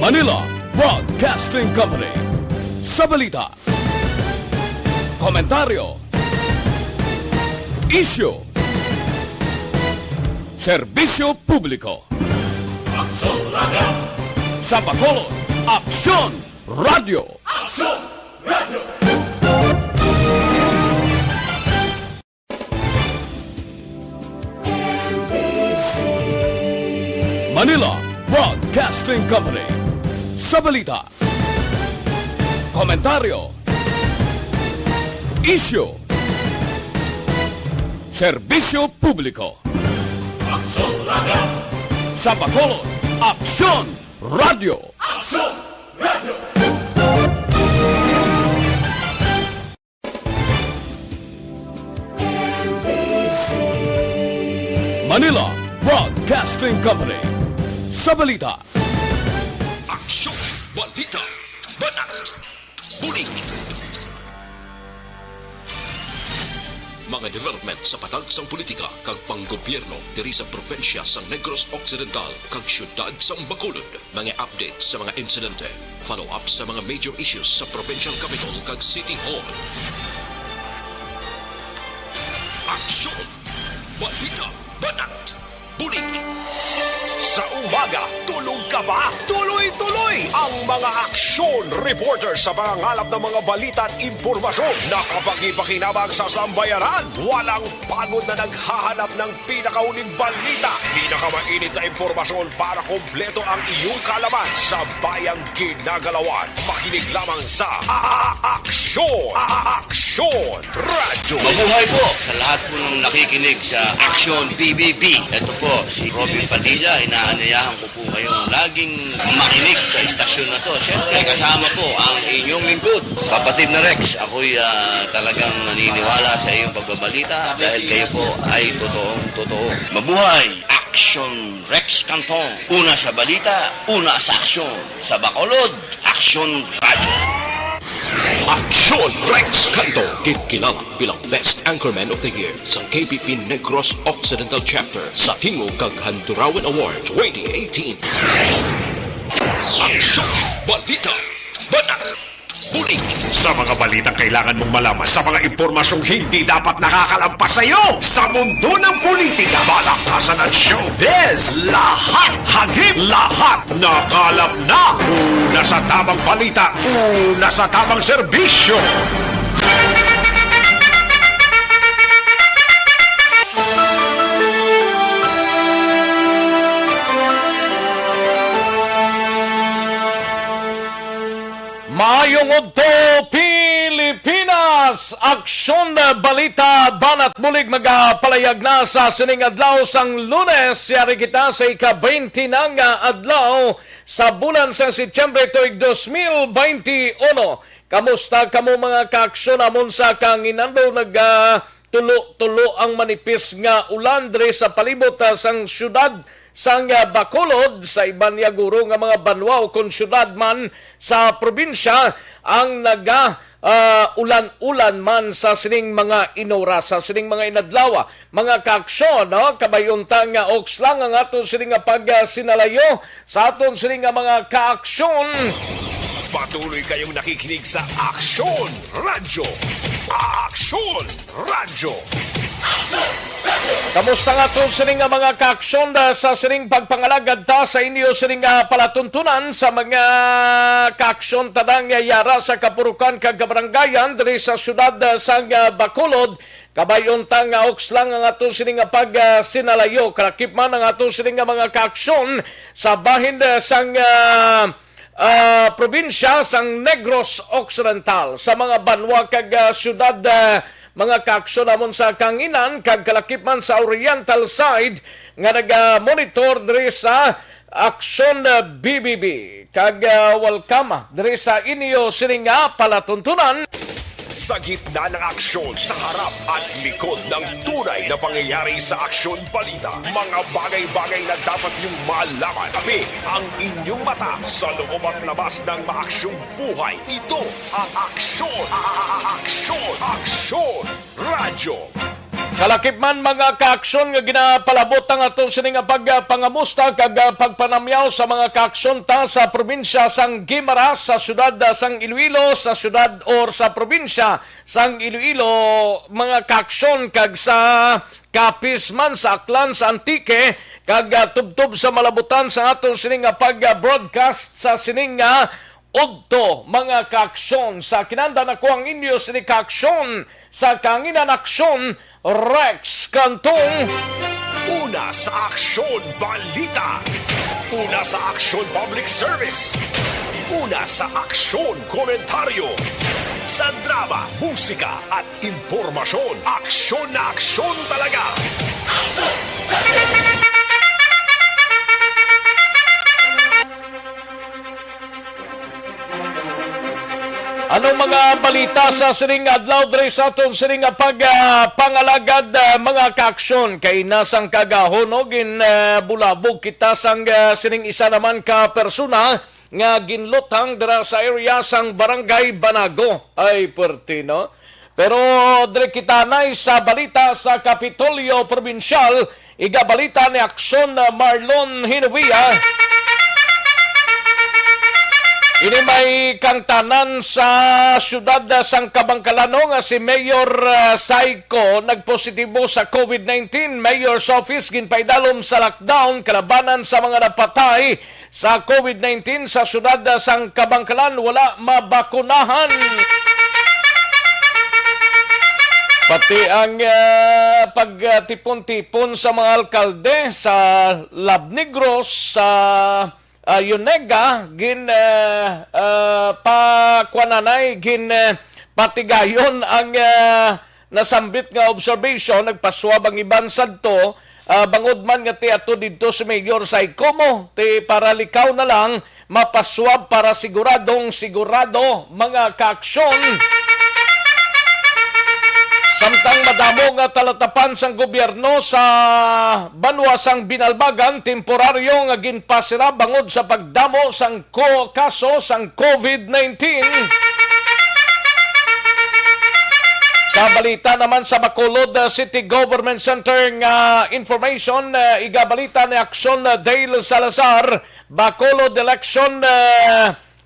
Manila Broadcasting Company. Sa balita, komentaryo, isyu, serbisyo publiko. Aksyon Radio! Sa Bacolod, Aksyon Radio! Aksyon Radio! Manila Broadcasting Company. Sa balita, komentaryo, isyu, serbisyo publiko. Aksyon Radio! Sa Bacolod, Aksyon Radio! Aksyon Radio! Manila Broadcasting Company. Sa balita, Aksyon, balita, banat, bulig. Mga development sa patagsang politika kag panggobyerno diri sa probinsya sang Negros Occidental kag syudad sang Bacolod. Mga update sa mga insidente, follow up sa mga major issues sa provincial capital kag City Hall. Aksyon, balita, banat, bulig. Sa umaga, tulog ka ba? Tuloy-tuloy ang mga aksyon reporter sa pangangalap ng mga balita at impormasyon na kapag-ipakinabang sa sambayaran. Walang pagod na naghahanap ng pinakauling balita. Pinakamainit na impormasyon para kompleto ang iyong kalaman sa bayang kinagalawan. Makinig lamang sa Aksyon! Aksyon Radio! Mabuhay po sa lahat po ng nakikinig sa Aksyon PBB. Ito po si Robin Padilla. Inaanyayahan ko po kayong laging makinig sa istasyon na to. Siyempre kasama po ang inyong lingkod. Kapatid na Rex, ako'y talagang naniniwala sa iyong pagbabalita dahil kayo po ay totoong-totoo. Mabuhay! Aksyon Rex Canton. Una sa balita, una sa aksyon. Sa Bacolod, Aksyon Radio. Aksyon Rex Canto, kilala bilang Best Anchorman of the Year sa KPP Negros Occidental Chapter sa Tingog kag Handurawan Award 2018. Aksyon, balita, banat, bulig. Sa mga balitang kailangan mong malaman, sa mga impormasyong hindi dapat nakakalampas sa iyo, sa mundo ng politika, balakasan at showbiz, lahat hagip, lahat nakalap na. Una sa tamang balita, una sa tamang serbisyo. Maayong Udto, Pilipinas! Aksyon na balita, banat bulig magapalayag na sa sining adlaw sang Lunes. Siyari kita sa ika-20 ng adlaw sa bulan sa Setyembre tuig 2021. Kamusta kamo mga kaaksyon amon sa kanginando tulo ang manipis nga ulan diri sa palibot sang syudad sang Bacolod sa iban niya guro nga mga banwa o kung syudad man sa probinsya ang ulan-ulan man sa sining mga inora, sa sining mga inadlawa. Mga kaaksyon, no? Kabayuntang nga oks lang ang aton sining nga pag-sinalayo sa aton sining nga mga kaaksyon. Patuloy kayong nakikinig sa Aksyon Radio. Aksyon Radio. Kamusta nga ito sining nga mga kaaksyon sa sining pagpangalagad ta sa inyo sining nga palatuntunan sa mga kaaksyon tadang yara sa kapurukan kag kabaranggayan diri sa syudad sa Bacolod. Kabayon tang oks lang ang ato sining nga pag-sinalayo. Krakip man ang ato sining nga mga kaaksyon sa bahin sang probinsya sang Negros Occidental sa mga banwa kag syudad mga kaaksyon namon sa kanginan kag kalakip man sa oriental side nga naga-monitor diri sa Aksyon BBB kag welcome diri sa inyo sining nga palatuntunan. Sa gitna ng aksyon, sa harap at likod ng tunay na pangyayari sa Aksyon Balita, mga bagay-bagay na dapat niyong malaman. Kami ang inyong mata sa loob at labas ng maaksyong buhay. Ito ang Aksyon! Aksyon! Aksyon! Radyo! Kalakip man mga kaaksyon nga ginapalabot ang aton sini nga pagpangamusta kag pagpanamyaw sa mga kaaksyon ta sa probinsya sang Guimaras, sa syudad sang Iloilo, sa syudad or sa probinsya sang Iloilo, mga kaaksyon kag sa Kapis man sa Aklan, sa Antique, kag tubtob sa malabutan sa aton sini nga pag-broadcast sa sini nga Udto, mga kaaksyon. Sa kinanda na ko ang inyo sini kaaksyon sa kanginan aksyon Rex Cantong. Una sa Aksyon Balita. Una sa Aksyon Public Service. Una sa Aksyon Komentaryo. Sa drama, musika at impormasyon. Aksyon na aksyon talaga. Anong mga balita sa sining adlaw diri sa aton sining pangalagad mga kaaksyon kay nasang kagahonog bulabog kita sang sining isa naman ka persona nga ginlutang dira sa area sang Barangay Banago ay pertino. Pero diri kita nay sa balita sa Kapitolyo Provincial, igabalita ni Aksyon Marlon Hinovia. Ini may kangtanan sa syudad sang Kabangkalano nga si Mayor Saiko nagpositibo sa COVID-19. Mayor's Office ginpaidalom sa lockdown kalabanan sa mga napatay sa COVID-19 sa syudad sang Kabangkalan. Wala mabakunahan. Pati ang pagtipon-tipon sa mga alkalde sa Labnegros, sa Yunega, pakwananay, patigayon ang nasambit nga observation, nagpaswab ang iban sadto, bangod man nga ti ato dito si Mayor Saiko mo, ti para likaw na lang, mapaswab para siguradong sigurado mga kaaksyon. Samtang madamo nga talatapan sang gobyerno sa banwa sang Binalbagan, temporaryo nga ginpasira bangod sa pagdamo sang kaso sang COVID-19. Sa balita naman sa Bacolod City Government Center nga information, igabalita ni Aksyon Dale Salazar, Bacolod Election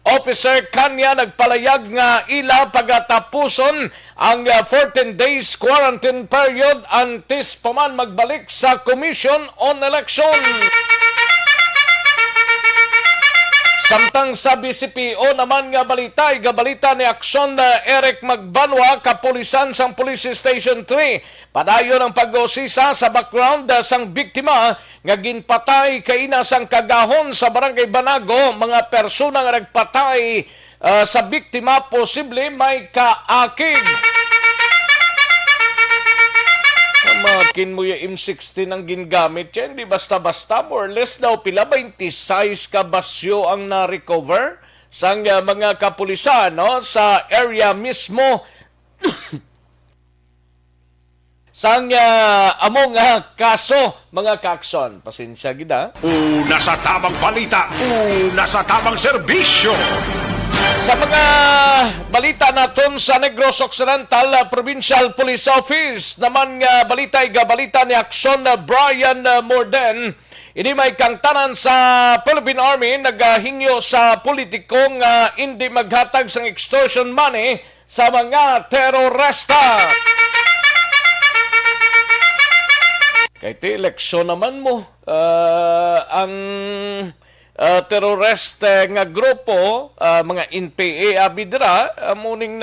Officer kanya nagpalayag nga ila pagatapuson ang 14 days quarantine period antes pa man magbalik sa Commission on Election. Samtang sa BCPO naman nga balita, igabalita ni Aksyon Eric Magbanwa, kapulisan sang Police Station 3. Padayon ang pag-osisa sa background sang biktima nga ginpatay kaina sang kagahon sa Barangay Banago. Mga persona nga nagpatay sa biktima posible may kaakig. Makin mo yung M16 ang gingamit yan. Di basta-basta, more or less daw pila 26 ka basyo ang na-recover sa mga kapulisan no? Sa area mismo sang among kaso, mga kakson. Pasensya gida. Una sa tamang balita, una sa tamang serbisyo. Sa mga balita naton sa Negros Occidental Provincial Police Office, naman nga balita igabalita ni Aksyon Brian Morden. Ini may kangtanan sa Philippine Army naghingyo sa politikong hindi maghatag sang extortion money sa mga terorista. Kahit eleksyon naman mo, ang terorist nga grupo, mga NPA abidra, muning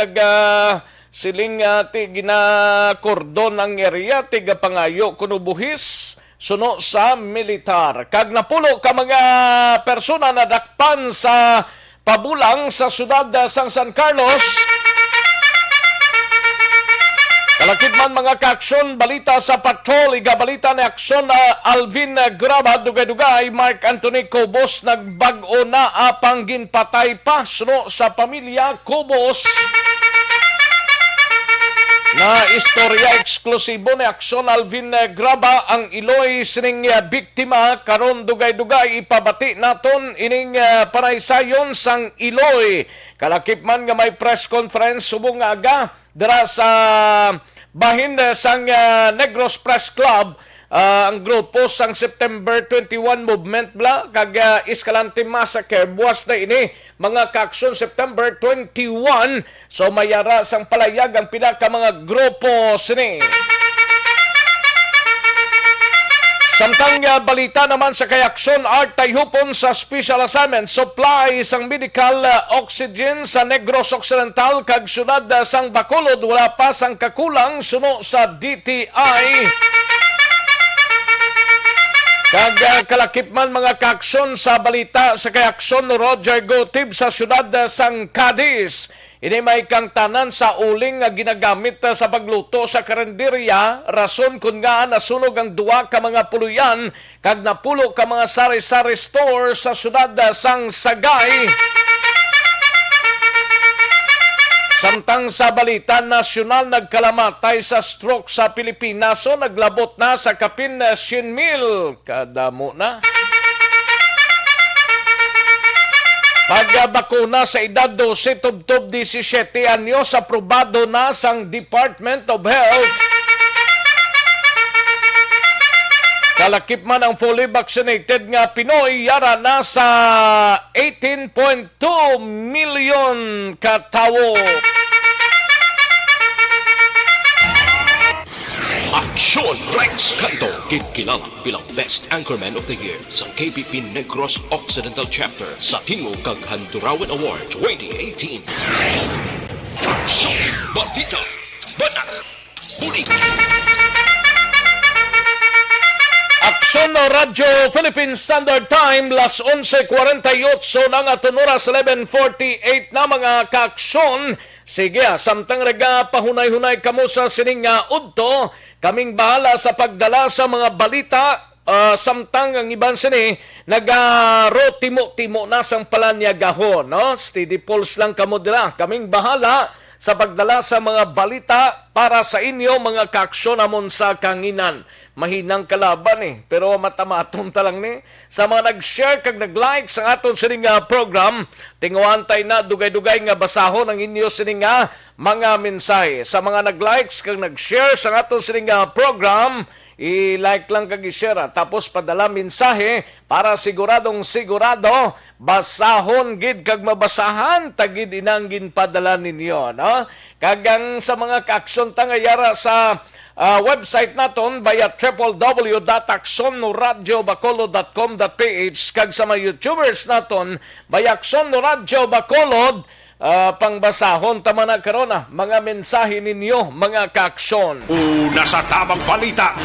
siling ti ginakordon ang area, tiga pangayo kunubuhis, suno sa militar. Kag napulo ka mga persona na dakpan sa pabulang sa syudad sang San Carlos. Kalakip man mga kaaksyon, balita sa patrol, igabalita ni Aksyon Alvin Graba, dugay-dugay, Mark Anthony Cobos, nagbago na apang ginpatay pa suno sa pamilya Cobos. Na istorya eksklusibo ni Aksyon Alvin Graba, ang iloy sining biktima, karon dugay-dugay ipabati naton ining panaysayon sang iloy. Kalakip man nga may press conference subong aga dira sa bahin sang Negros Press Club ang grupo sang September 21 movement bla kag Escalante Massacre buwas na ini mga kaaksyon September 21 so mayara sang palayag ang pila ka mga grupo sini. Samtang balita naman sa kayaksyon art tayhupon sa special assignment supply sang medical oxygen sa Negros Occidental kag syudad sang Bacolod wala pa sang kakulang suno sa DTI. Kag kalakip man mga kaaksyon sa balita sa kayaksyon Roger Gotib sa syudad sang Cadiz. Ini may kang tanan sa uling nga ginagamit sa pagluto sa karinderya, rason kung nga nasunog ang duwa ka mga puluyan, kag napulo ka mga sari-sari store sa syudad sang Sagay. Samtang sa balita nasyonal nagkalamatay sa stroke sa Pilipinas so naglabot na sa kapin 100,000 kadamo na. Pagbakuna sa edad 12 tubtob 17 anyos aprobado na sang Department of Health. Kalakip man ang fully vaccinated nga Pinoy yara na sa 18.2 million katawo. Aksyon Rex Canto, kinilala bilang Best Anchorman of the Year sa KBP Negros Occidental Chapter sa Tingog kag Handurawan Award 2018. Aksyon Balita Banat Bulig. Aksyon Radyo Philippine Standard Time las 11:48 nang atunuras 11:48 na mga kaaksyon. Sige, samtang rega pahunay-hunay kamo sa sining udto, kaming bahala sa pagdala sa mga balita. Samtang ang iban sini nagaro-timo-timo na sang palanyagahon, no? Steady pulse lang kamo dila. Kaming bahala sa pagdala sa mga balita para sa inyo mga kaaksyon amon sa kanginan. Mahinang kalaban pero matamaton talang ni. Sa mga nag-share kag nag-like sa aton sining program, tinguantay na dugay-dugay nga basahon ang inyo sining mga mensahe. Sa mga nag-likes kag nag-share sa aton sining program, i-like lang kag i-share tapos padala mensahe para siguradong sigurado basahon gid kag mabasahan tagid inanggin padala ninyo, no? Kagang sa mga kaaksyon tangayara sa website naton via www.aksonradiobacolod.com.ph kag sa mga YouTubers naton via Akson Radio Bacolod. Pangbasahon tama na karon mga mensahe ninyo mga kaaksyon. Una sa tamang balita,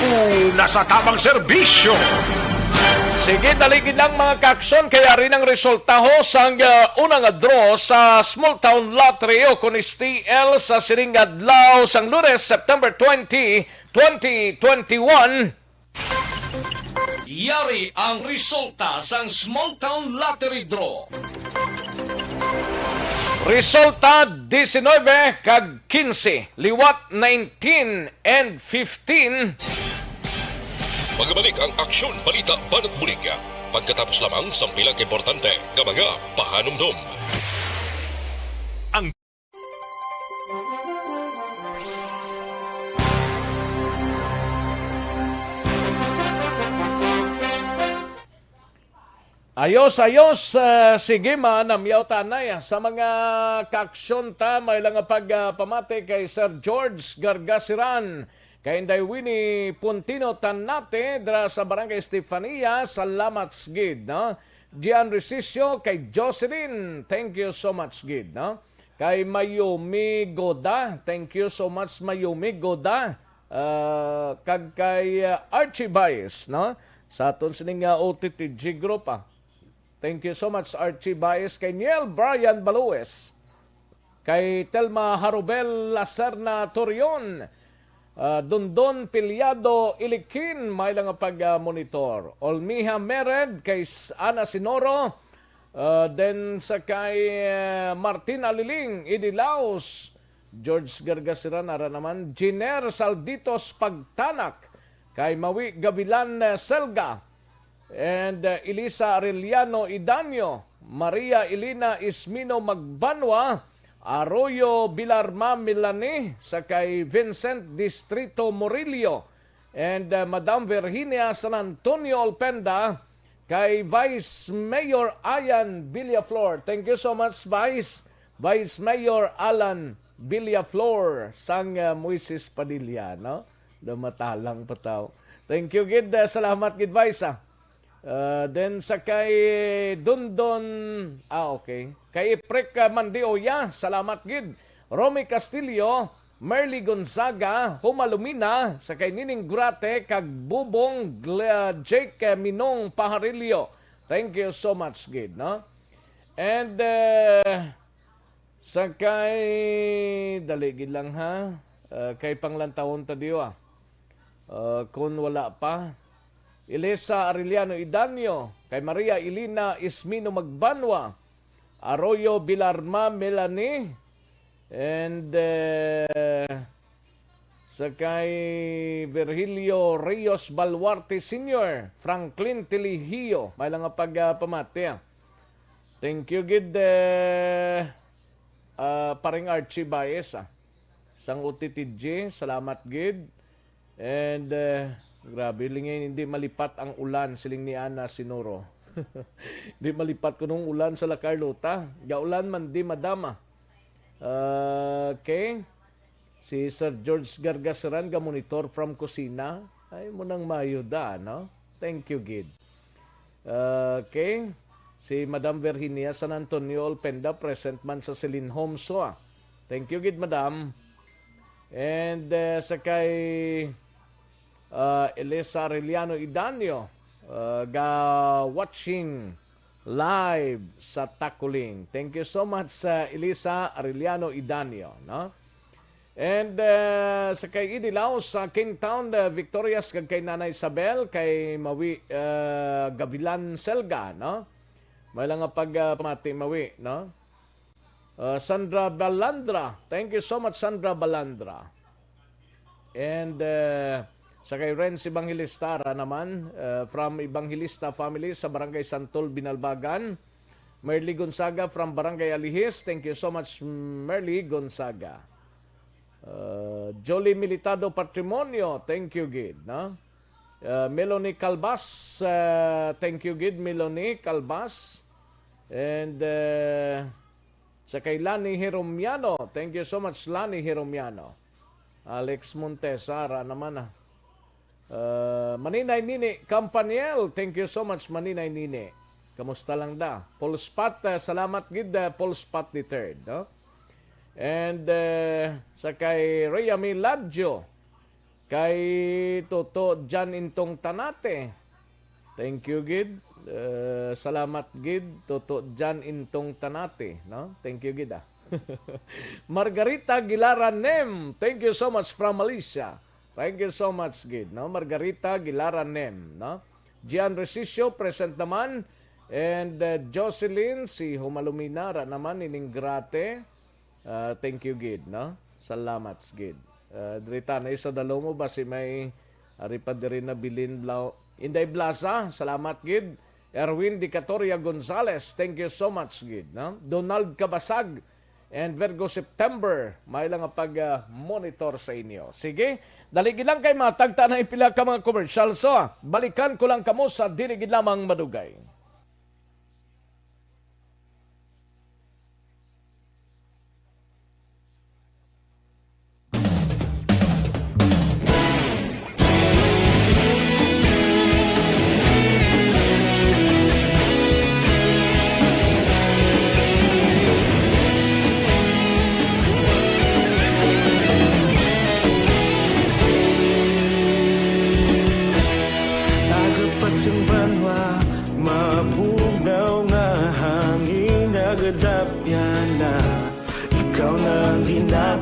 una sa tamang serbisyo. Sige, daligid lang mga kaaksyon kaya rin ang resulta ho sa unang draw sa Small Town Lottery o kun STL sa sining adlaw sang Lunes, September 20, 2021. Yari ang resulta sang Small Town Lottery Draw. Resulta 19 kag 15, liwat 19 and 15. Magbalik ang Aksyon Balita Banat Bulig. Pagkatapos lamang sa pilang importante nga mga pahanumdum. Ayos, sige man, namyaw tanay. Sa mga kaaksyon ta, may lang pagpamati kay Sir George Gargasiran, kay Inday Winnie Puntino Tanate, dra sa Barangay Estefania, salamat gid, no? Gian Resisio, kay Jocelyn, thank you so much gid, no? Kay Mayumi Goda, thank you so much Mayumi Goda, kag kay Archie Baez, no? Sa aton sining OTTG group, thank you so much Archie Baez, kay Niel Brian Balues, kay Telma Harubel Lacerna Torion, Dondon Pilyado Ilikin, may lang pag-monitor. Olmiha Mered, kay Ana Sinoro, then sa kay Martin Aliling, Idilaos, George Gargasiran, ara naman, Giner Salditos Pagtanak, kay Mawi Gavilan Selga, and Elisa Arellano Idanyo, Maria Elena Ismino Magbanwa, Arroyo Bilarma Milani, sa kay Vincent Distrito Morillo, and Madam Virginia San Antonio Olpenda, kay Vice Mayor Ayan Villaflor. Thank you so much, Vice Mayor Alan Villaflor, sang Moises Padilla, no? Dumatalang pa tao. Thank you, gid. Salamat, gid, Vice, then sa kay Dundon, okay. Kay Iprek Mandioya, salamat, gid. Romy Castillo, Merly Gonzaga, Humalumina, sa kay Nining Grate, kag Bubong Jake Minong Pajarillo. Thank you so much, gid, no? And sa kay daligid lang ha, kay panglantahon ta diyo kung wala pa, Elisa Arellano Idanio, kay Maria Elina Ismino Magbanwa, Arroyo Bilarma Melanie, and sa kay Virgilio Rios Balwarte Sr., Franklin Tilihio, may lang nga pagpamati. Thank you, gid, paring Archie Baez, sang UTTG, salamat, gid. And grabe, lingay, hindi malipat ang ulan, siling ni Ana Sinoro. Hindi malipat ko nung ulan sa La Carlota. Gaulan man di madama. Okay. Si Sir George Gargasaran, monitor from Kusina. Ay mo nang mayuda, no? Thank you, gid. Okay. Si Madam Virginia San Antonio Olpenda, present man sa Celine Homso. Thank you, gid, Madam. And sa kay Elisa Arellano Idanio, watching live sa Takuling. Thank you so much, Elisa Arellano Idanio, no? And sa kay Idilaw sa Kingtown, Victorias, kag kay Nanay Isabel, kay Mawi Gavilan Selga, no? May lang nga pamati, Mawi, no? Sandra Balandra, thank you so much, Sandra Balandra. And sa kay Renz Evangelista naman, from Evangelista family sa Barangay Santol, Binalbagan. Merly Gonzaga from Barangay Alihis, thank you so much, Merly Gonzaga. Jolie Militado Patrimonio, thank you, gid, no? Melanie Calbas, thank you, gid, Melanie Calbas. And sa kay Lani Heromiano, thank you so much, Lani Heromiano. Alex Montesara naman, Maninay Nini Campaniel, thank you so much, Maninay Nini. Kamusta lang da? Paul Spot, salamat, gid, Paul Spot the third, no? And sa kay Rhea Miladjo, kay Toto Jan Intong Tanate, thank you, gid. Salamat, gid, Toto Jan Intong Tanate, no? Thank you, gid, Margarita Gilara Nem, thank you so much from Malaysia. Thank you so much, gid, no? Margarita Gilara Nem, no? Gian Resisio, present naman. And Jocelyn, si Humaluminara naman, iningrate. Thank you, gid, no? Salamat, gid. Drita na isa dalo mo ba si may aripad rin na bilin Inday Blaza, salamat, gid. Erwin Dicatoria Gonzales, thank you so much, gid, no? Donald Cabasag and Virgo September, may lang pag-monitor sa inyo. Sige, daligid lang kay matagta na ipila ka mga commercial. So, balikan ko lang kamo sa diligid lamang madugay.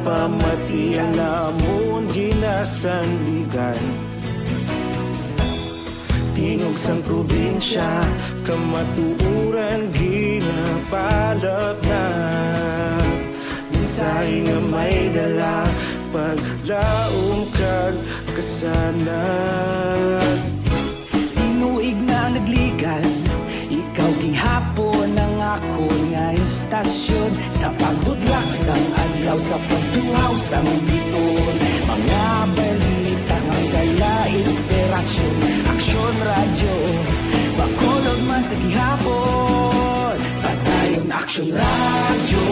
Pamati ang namon ginasandigan. Tingog sang probinsya, kamatuuran ginapalap na. Minsay nga may dala, paglaom kag kasanag. Tinuig na nagligan, ikaw gihapon ang ako nga istasyon sa pagbudlak sang adlaw sa pagtuhaw sang biton. Mga balita nga dala inspirasyon, aksyon radyo, bakolod man sa gihapon. Padayon aksyon radyo,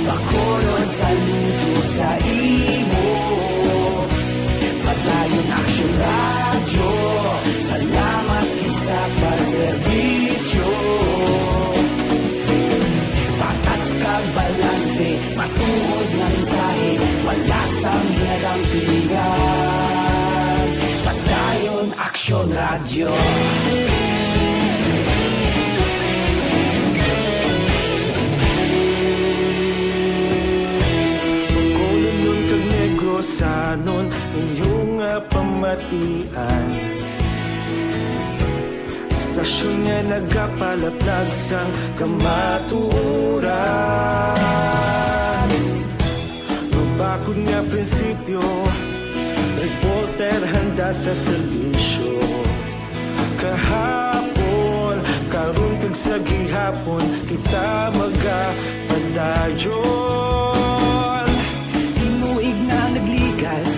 bakolod saludo sa imo. Padayon aksyon radyo, salamat sa pagserbisyo. Patas kag balanse, matuod nga mensahe, wala sang ginadang pilihan. Padayon aksyon radyo. Bacolod nun kag Negrosanon, inyong pamatian. Istasyon nga nagapalaplag sang kamatuuran. Mabakod nga prinsipyo, reporter handa sa serbisyo. Kahapon, karon kag sa gihapon, kita magapadayon. Tinuig na nagligal,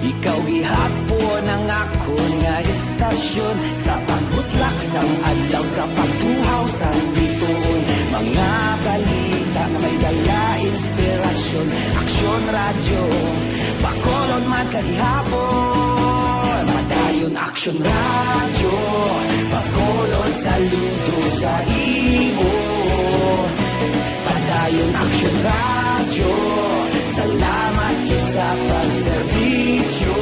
ikaw gihapon ang ako nga istasyon. Sa pagbutlak sang adlaw, sa pagtuhaw sang biton. Mga balita na may dala inspirasyon, aksyon radyo, bakolod man sa gihapon. Padayon aksyon radyo, bakolod saludo sa imo. Padayon aksyon radyo, salamat sa pagserbisyo.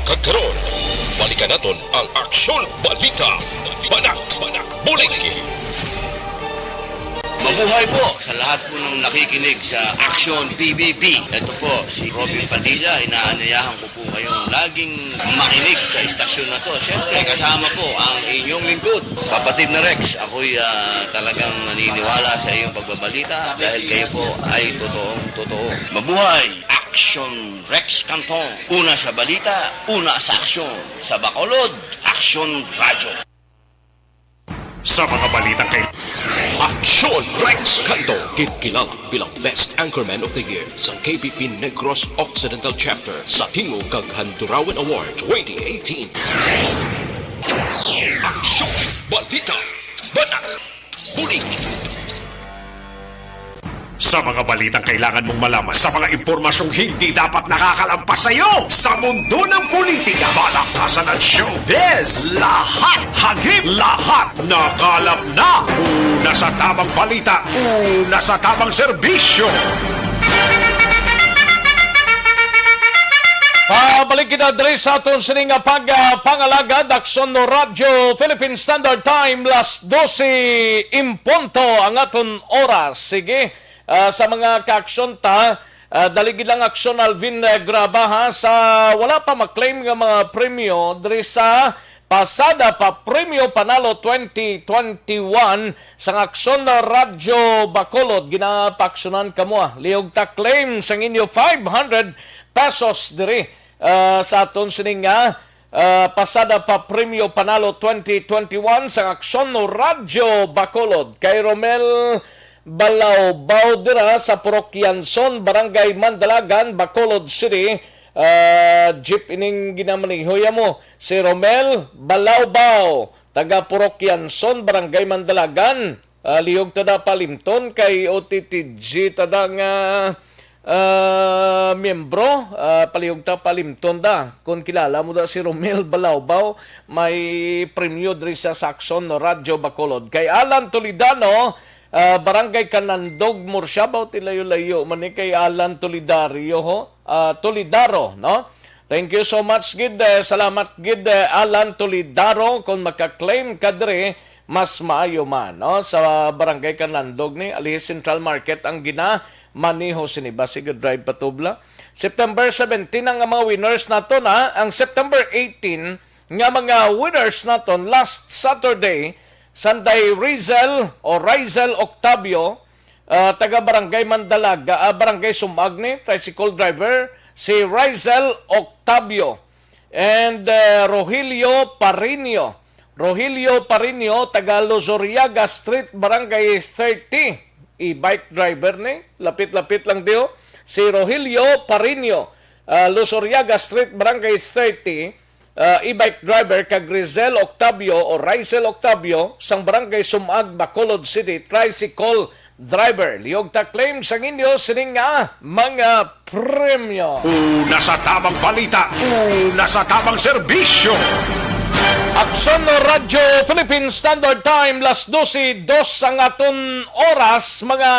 Kagkaroon, balikan naton ang Aksyon Balita. Banat, bulig. Mabuhay po sa lahat po ng nakikinig sa Action PBB. Ito po si Robin Padilla. Inaanyayahan ko po kayong laging makinig sa istasyon na to. Siyempre, kasama po ang inyong lingkod. Kapatid na Rex, ako'y talagang naniniwala sa iyong pagbabalita dahil kayo po ay totoo. Mabuhay! Action Rex Canton. Una sa balita, una sa aksyon. Sa Bacolod, Action Radyo. Sa mga balitang kay Aksyon Rex Canto, kinilala bilang Best Anchorman of the Year sa KBP Negros Occidental Chapter sa Tingog kag Handurawan Award 2018. Aksyon Balita. Banat. Bulig. Sa mga balitang kailangan mong malaman, sa mga impormasyong hindi dapat nakakalampas sa iyo, sa mundo ng politika, balakasan at showbiz, lahat hagip, lahat nakalap na. Una sa tamang balita, una sa tamang serbisyo. Pabalik kita diri sa aton sining pangalaga Aksyon no Radyo Philippine Standard Time las 12 impunto ang aton oras. Sige, sa mga kaaksyon ta, daligid lang aksyon Alvin Grabaha sa wala pa maklaim nga mga premyo diri sa pasada pa premyo panalo 2021 sa aksyon na Radyo Bacolod. Ginapaaksyonan kamo liog ta claim sang inyo 500 pesos diri sa aton sining pasada pa premyo panalo 2021 sa aksyon no Radyo Bacolod kay Romel Balawbaw dira sa Parokyanson, Barangay Mandalagan, Bacolod City. Jeep ining ginamanihoya mo si Romel Balawbaw, taga Parokyanson, Barangay Mandalagan. Lihog tada palimton kay OTTG tada nga miyembro, palihog ta palimton da. Kung kilala mo da si Romel Balawbaw, may premyo diri sa Aksyon no Radyo Bacolod. Kay Alan Toledano, Barangay Canandog, Mursiabaw, tilayo-layo man ni kay Alan Toledario Toledaro, no? Thank you so much gid. Salamat gid Alan Toledaro kung maka-claim ka diri mas maayo man, no? Sa Barangay Canandog ni Alihis Central Market ang maniho sini Basig Drive Patubla. September 17 ang mga winners nato na. Ang September 18 nga mga winners naton last Saturday, Sanday Rizel Octavio, taga Barangay Mandalaga, Barangay Sumagne, tricycle driver, si Rizel Octavio. And Rogelio Parinio, taga Lozoriaga Street, Barangay 30, e-bike driver ni. Lapit-lapit lang diyo. Si Rogelio Parino, Luzuriaga Street, Barangay 30, e-bike driver kag Rizel Octavio o Rizel Octavio sang Barangay Sumag, Bacolod City, tricycle driver. Liog ta claim sang inyo sining nga mga premyo. Una sa tamang balita, una sa tamang serbisyo. Aksyon no Radyo Philippine Standard Time, las 12:02 ang aton oras, mga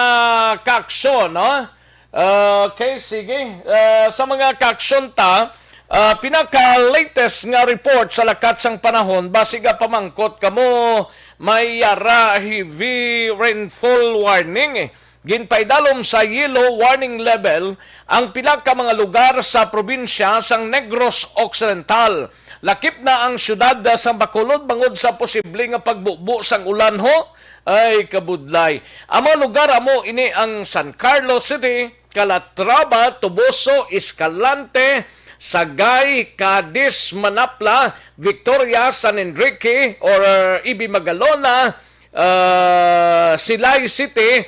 kaaksyon, no? Okay, sige. Sa mga kaaksyon ta, pinaka-latest nga report sa lakat sang panahon, basi nga pamangkot kamo, may yara heavy rainfall warning. Ginpaidalom sa yellow warning level ang pila ka mga lugar sa probinsya sang Negros Occidental. Lakip na ang syudad sa Bacolod bangod sa posible nga pagbubo sang ulan ho. Ay kabudlay. Amo lugar amo ini ang San Carlos City, Calatrava, Tuboso, Escalante, Sagay, Cadiz, Manapla, Victoria, San Enrique or Ibi Magalona, Silay City,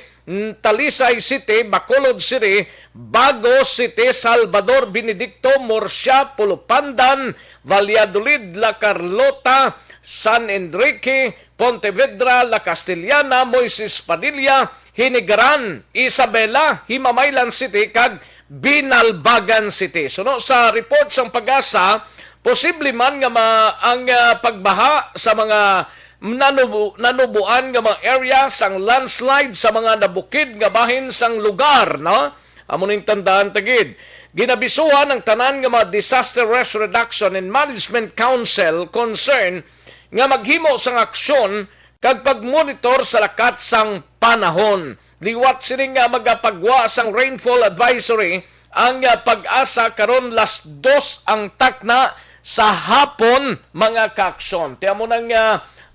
Talisay City, Bacolod City, Bago City, Salvador, Benedicto, Murcia, Pulupandan, Valladolid, La Carlota, San Enrique, Pontevedra, La Castellana, Moises Padilla, Hinigaran, Isabela, Himamaylan City, kag Binalbagan City. Suno sa report sang Pag-asa, posible man nga ang pagbaha sa mga nanubuan nga mga area sang landslide sa mga nabukid nga bahin sang lugar, no? Amo ning tandaan tagid. Ginabisuhan ang tanan nga mga Disaster Risk Reduction and Management Council concern nga maghimo sang aksyon kag pagmonitor sa lakat sang panahon. Liwat sini nga magapagwa sang rainfall advisory ang Pag-asa karon las 2 ang takna sa hapon, mga kaaksyon. Tiyan mo nang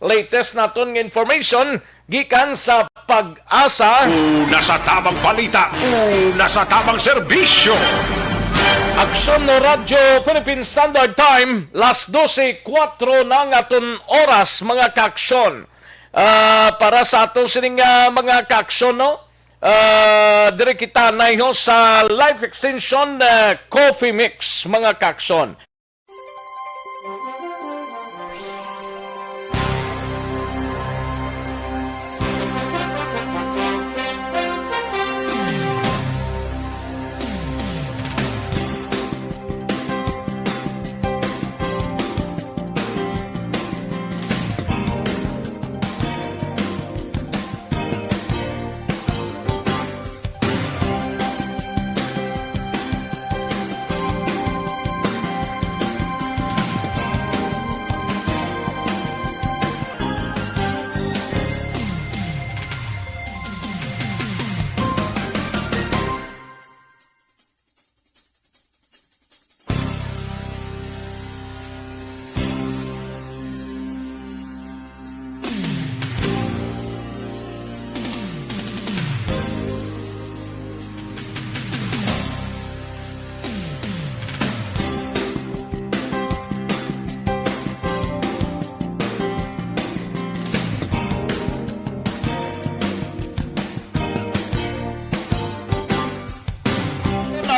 latest naton nga information gikan sa Pag-asa. Una sa tamang balita, una sa tamang serbisyo. Aksyon no Radyo Philippine Standard Time, las 12:04 na ang aton oras, mga kaaksyon. Para sa aton sining mga kaaksyon, no? Dire kita na sa Life Extension Coffee Mix, mga kaaksyon.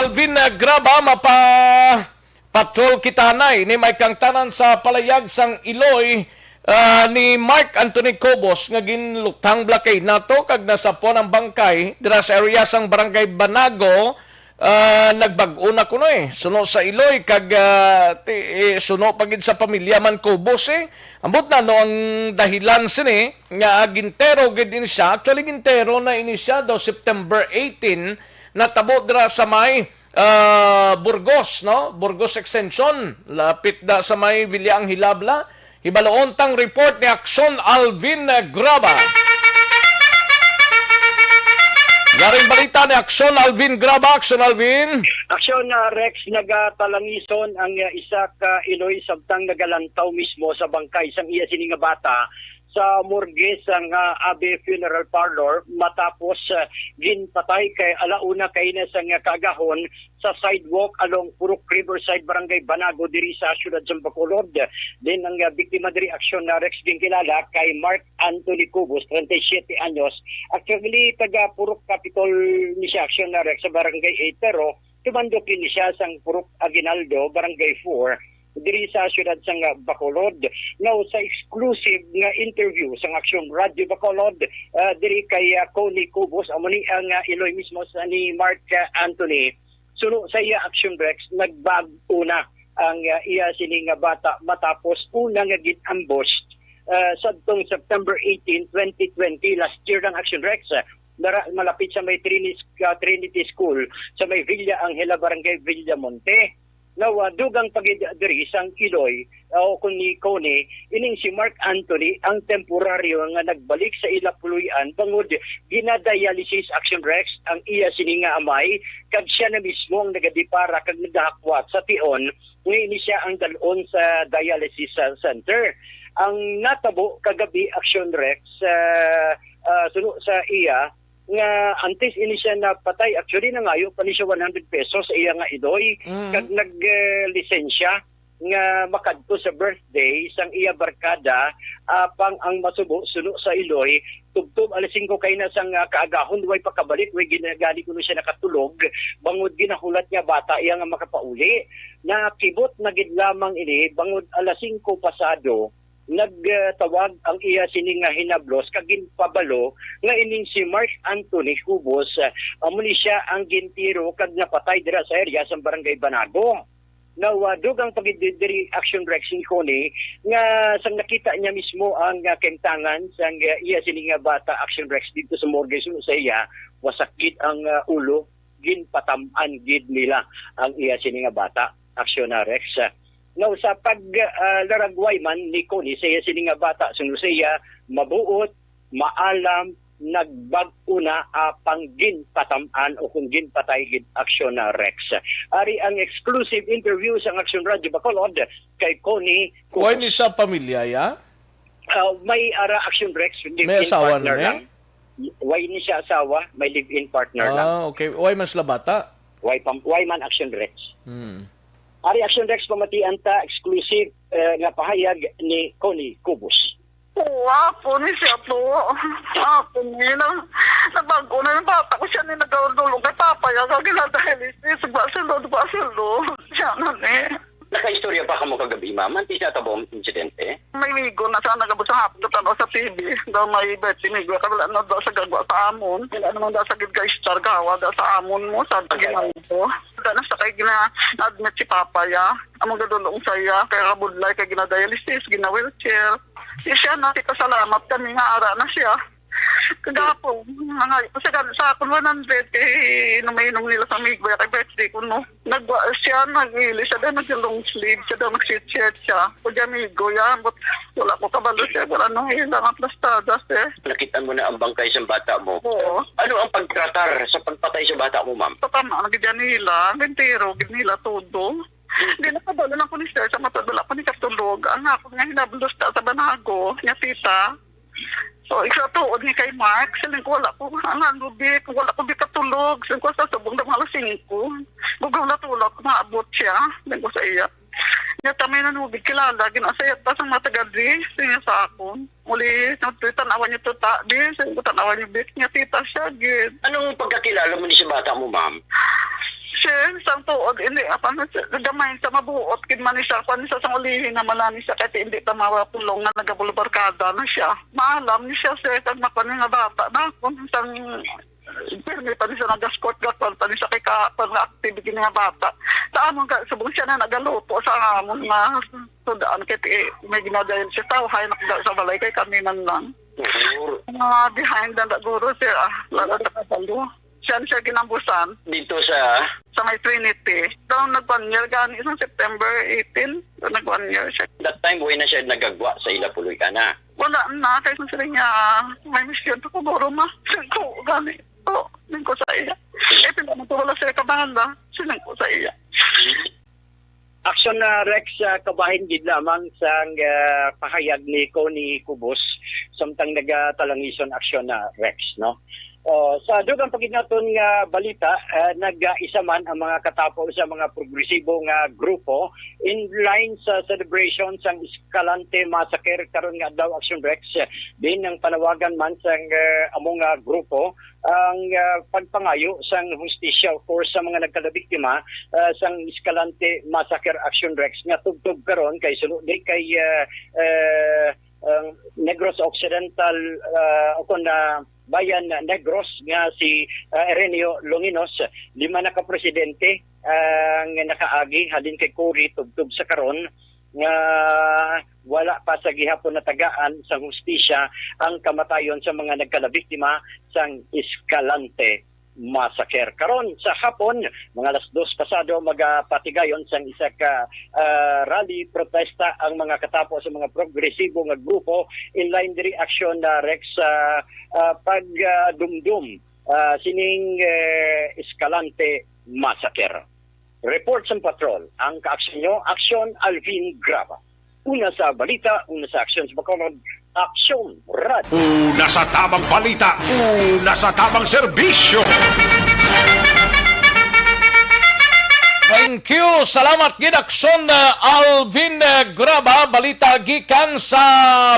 Alvin Graba, patrol kita na ni may kang tanan sa palayag sang Iloy ni Mark Anthony Cobos nga ginlutang blockade nato kag nasapon ang bangkay dira sa area sang Barangay Banago. Nagbag-o na kuno suno sa Iloy kag suno pagid sa pamilya man Cobos ambot na no ang dahilan sini nga gintero gid ini siya. Actually gintero na ini siya daw September 18 natabo dira sa may Burgos, no? Burgos Extension, lapit da sa may Villaang Hilabla. Hibaloon tang report ni Aksyon Alvin Graba. Garing balita ni Aksyon Alvin Graba. Aksyon Alvin. Aksyon Rex, nagatalangison ang isa ka Iloy sabtang nagalantaw mismo sa bangkay sang iya sini nga bata sa morgue sang Abe Funeral Parlor matapos ginpatay kay alauna kay na sang kagahon sa sidewalk along Purok Riverside Barangay Banago diri sa siyudad sa Bacolod. Din ang biktima diri aksyon na Rex din kilala kay Mark Anthony Cubos, 37 anyos. Actually taga Purok Capitol ni siya aksyon na Rex sa Barangay 8 pero tumandok ni siya sang Purok Aguinaldo Barangay 4 diri sa siyudad sang Bacolod. Now sa exclusive nga interview sang Aksyon Radio Bacolod diri kay Connie Cubos amo ni ang Iloy mismo sa ni Mark Anthony. Suno sa iya Aksyon Rex nagbag-o na ang iya sining bata matapos una nga git-ambush sadtong September 18, 2020 last year ng Aksyon Rex. Malapit sa may Trinity School sa may Villa Angela Barangay Villamonte. Now, dugang pagidiri sang Iloy o kung ni Connie, ining si Mark Anthony ang temporaryo nga nagbalik sa ila puluyan bangod ginadialysis Aksyon Rex ang iya sininga amay kag siya na mismo ang nagadipara kag nagahakwat sa tion nga ini siya ang dalon sa dialysis center. Ang natabo kagabi Aksyon Rex suno sa iya nga antes ini siya napatay actually nangayo pa ni siya 100 pesos sa iya nga idoy kag naglisensya nga makadto sa birthday sang iya barkada pang ang masubo suno sa Iloy tubtob alas 5 kay na sang kaagahon way pakabalik way ginagali kuno siya nakatulog bangod ginahulat niya bata iya nga makapauli nakibot na gid lamang ini bangod alas 5 pasado nagtawag ang iya sining nga hinablos kag ginpabalo nga ining si Mark Anthony Cubos amo ni siya ang gintiro kag napatay dira sa area sa Barangay Banago. Now dugang pagidiri Aksyon Rex ni Connie nga sang nakita niya mismo ang kentangan sang iya sining nga bata Aksyon Rex dito sa morgue suno sa iya wasakit ang ulo ginpataman gid nila ang iya sining nga bata Aksyon Rex. Now, sa paglaragway man ni Connie sa sininga bata, suno siya mabuot, maalam, nagbag-una pang ginpatamaan o kung ginpatay Aksyon Rex. Ari ang exclusive interview sa Aksyon Radio Bacolod kay Connie. Kuha ni sa pamilya, ya? May Aksyon Rex, may asawa partner na lang. Way ni siya asawa, may live-in partner lang. Okay. Why mas labata? Way man Aksyon Rex. Hmm. Ari Aksyon Rex pamatian ta exclusive nga pahayag ni Connie Cubos. Apo ni siya po. Apo nila. Nabago na ng bata ko siya ni nagawalulong kay papaya. Kagila dahil isi. Basalo. Siya na ni. Naka-istorya pa ka mo kagabi, ma'am? Anti siya tabong insidente? May migo na sana nagabot sa hapon katano sa TV. Daw may beti migo. Kagala na daw sa gagwa sa amon. Kila naman daw sa gidga star gawa daw sa amon mo. Sa ginawin ko. Dahil na sa kay gina-admit si papaya. Among gadulong saya. Kaya kabudlay kay gina-dialysis, gina-wheelchair. Siya na, salamat kami nga ara na siya. Kagapong, sa ako 100 kay inom nila sa migway kay birthday ko no. Nag-ili siya daw nag-long sleeve siya daw nag-shirt siya. Kaya migo yan, but wala ko kabalo siya. Wala nang ilang ang plastadas Nakita mo na ang bangkay sa bata mo. Oo. Ano ang pagtratar sa pagpatay sa bata mo, ma'am? Tama, nagdyan nila, bentero, nila todo. Hindi nakabalo lang ko ni sir, sa matadula ko ni katulog. Ang ako nga hinablos sa Banago, niya tita. So, isa tuod ni kay Mark, siling ko wala ko, lubik, wala ko di katulog, siling ko sa subong na mga 5. Bugaw na tulog, maabot siya, siling ko sa iya. Niya tamay na nubig kilala, ginasayat pa sa mga tagadri, siling sa akon. Muli, tanawan niya tuta, siling ko tanawan niya bit, niya tita siya, gid. Anong pagkakilala mo ni sa bata mo, ma'am? Siya, isang tuod, hindi, gamay sa mabuot, kinman siya, kung siya sa ulihin naman na siya, kahit hindi ta mawapulong na nagabulbarkada na siya. Maalam ni siya, sir, kag mapanin nga bata na, kung isang, pirmi pa niya nag-escort, gakwan pa niya kay pang-activity nga bata. Saan mo, subong siya na nagaluto sa amon na, sudaan, kahit may ginadayan siya, tao, hay nakagawa sa balay, kay kami man lang. Behind the guru, sir, lalo sa kapalo. Siya ginambusan. Dito sa may Trinity. Daw nag-1 year gani isang September 18. Nag-1 year siya. that time, buhay na siya nagagwa sa Ilapuloy ka na. Wala na. Kaya sila niya, may misyon ko siguro ma. Singko gani. Oo, singko sa iya. Pinamatuwala siya kabanda. Singko sa iya. Aksyon na Rex kabahin gid lamang sang pahayag ni Connie Cubos samtang nagatalangison aksyon na Rex, no. Sa dugang paginaton nga balita, nag-isa man ang mga katapo sa mga progresibo nga grupo in line sa celebration sang Escalante Massacre karon nga daw Action Rex din ang panawagan man sang among grupo ang pagpangayo sang hustisya of course sa mga nagkalabiktima sang Escalante Massacre Action Rex nga tugtog karon kay sulod kay Negros Occidental o na bayan Negros nga si Ireneo Longinos, 5 na ka presidente nga nakaagi halin kay Cory tugtog sa karon nga wala pa sa gihapon na tagaan sa hustisya ang kamatayon sa mga nagkalabiktima sang Escalante Massacre. Karon sa hapon, mga 2:00 pasado, magapatigayon sang isa ka rally protesta ang mga katapo sa mga progresibo nga grupo in line diri action na Rex pagdumdum sining Escalante Massacre. Report sa patrol, ang kaaksyon nyo, Aksyon Alvin Graba. Una sa balita, una sa aksyon sa Bacolod, Aksyon Rad. Una sa tamang balita, una sa tamang serbisyo. Thank you. Salamat gid Aksyon Alvin Graba. Balita gikan sa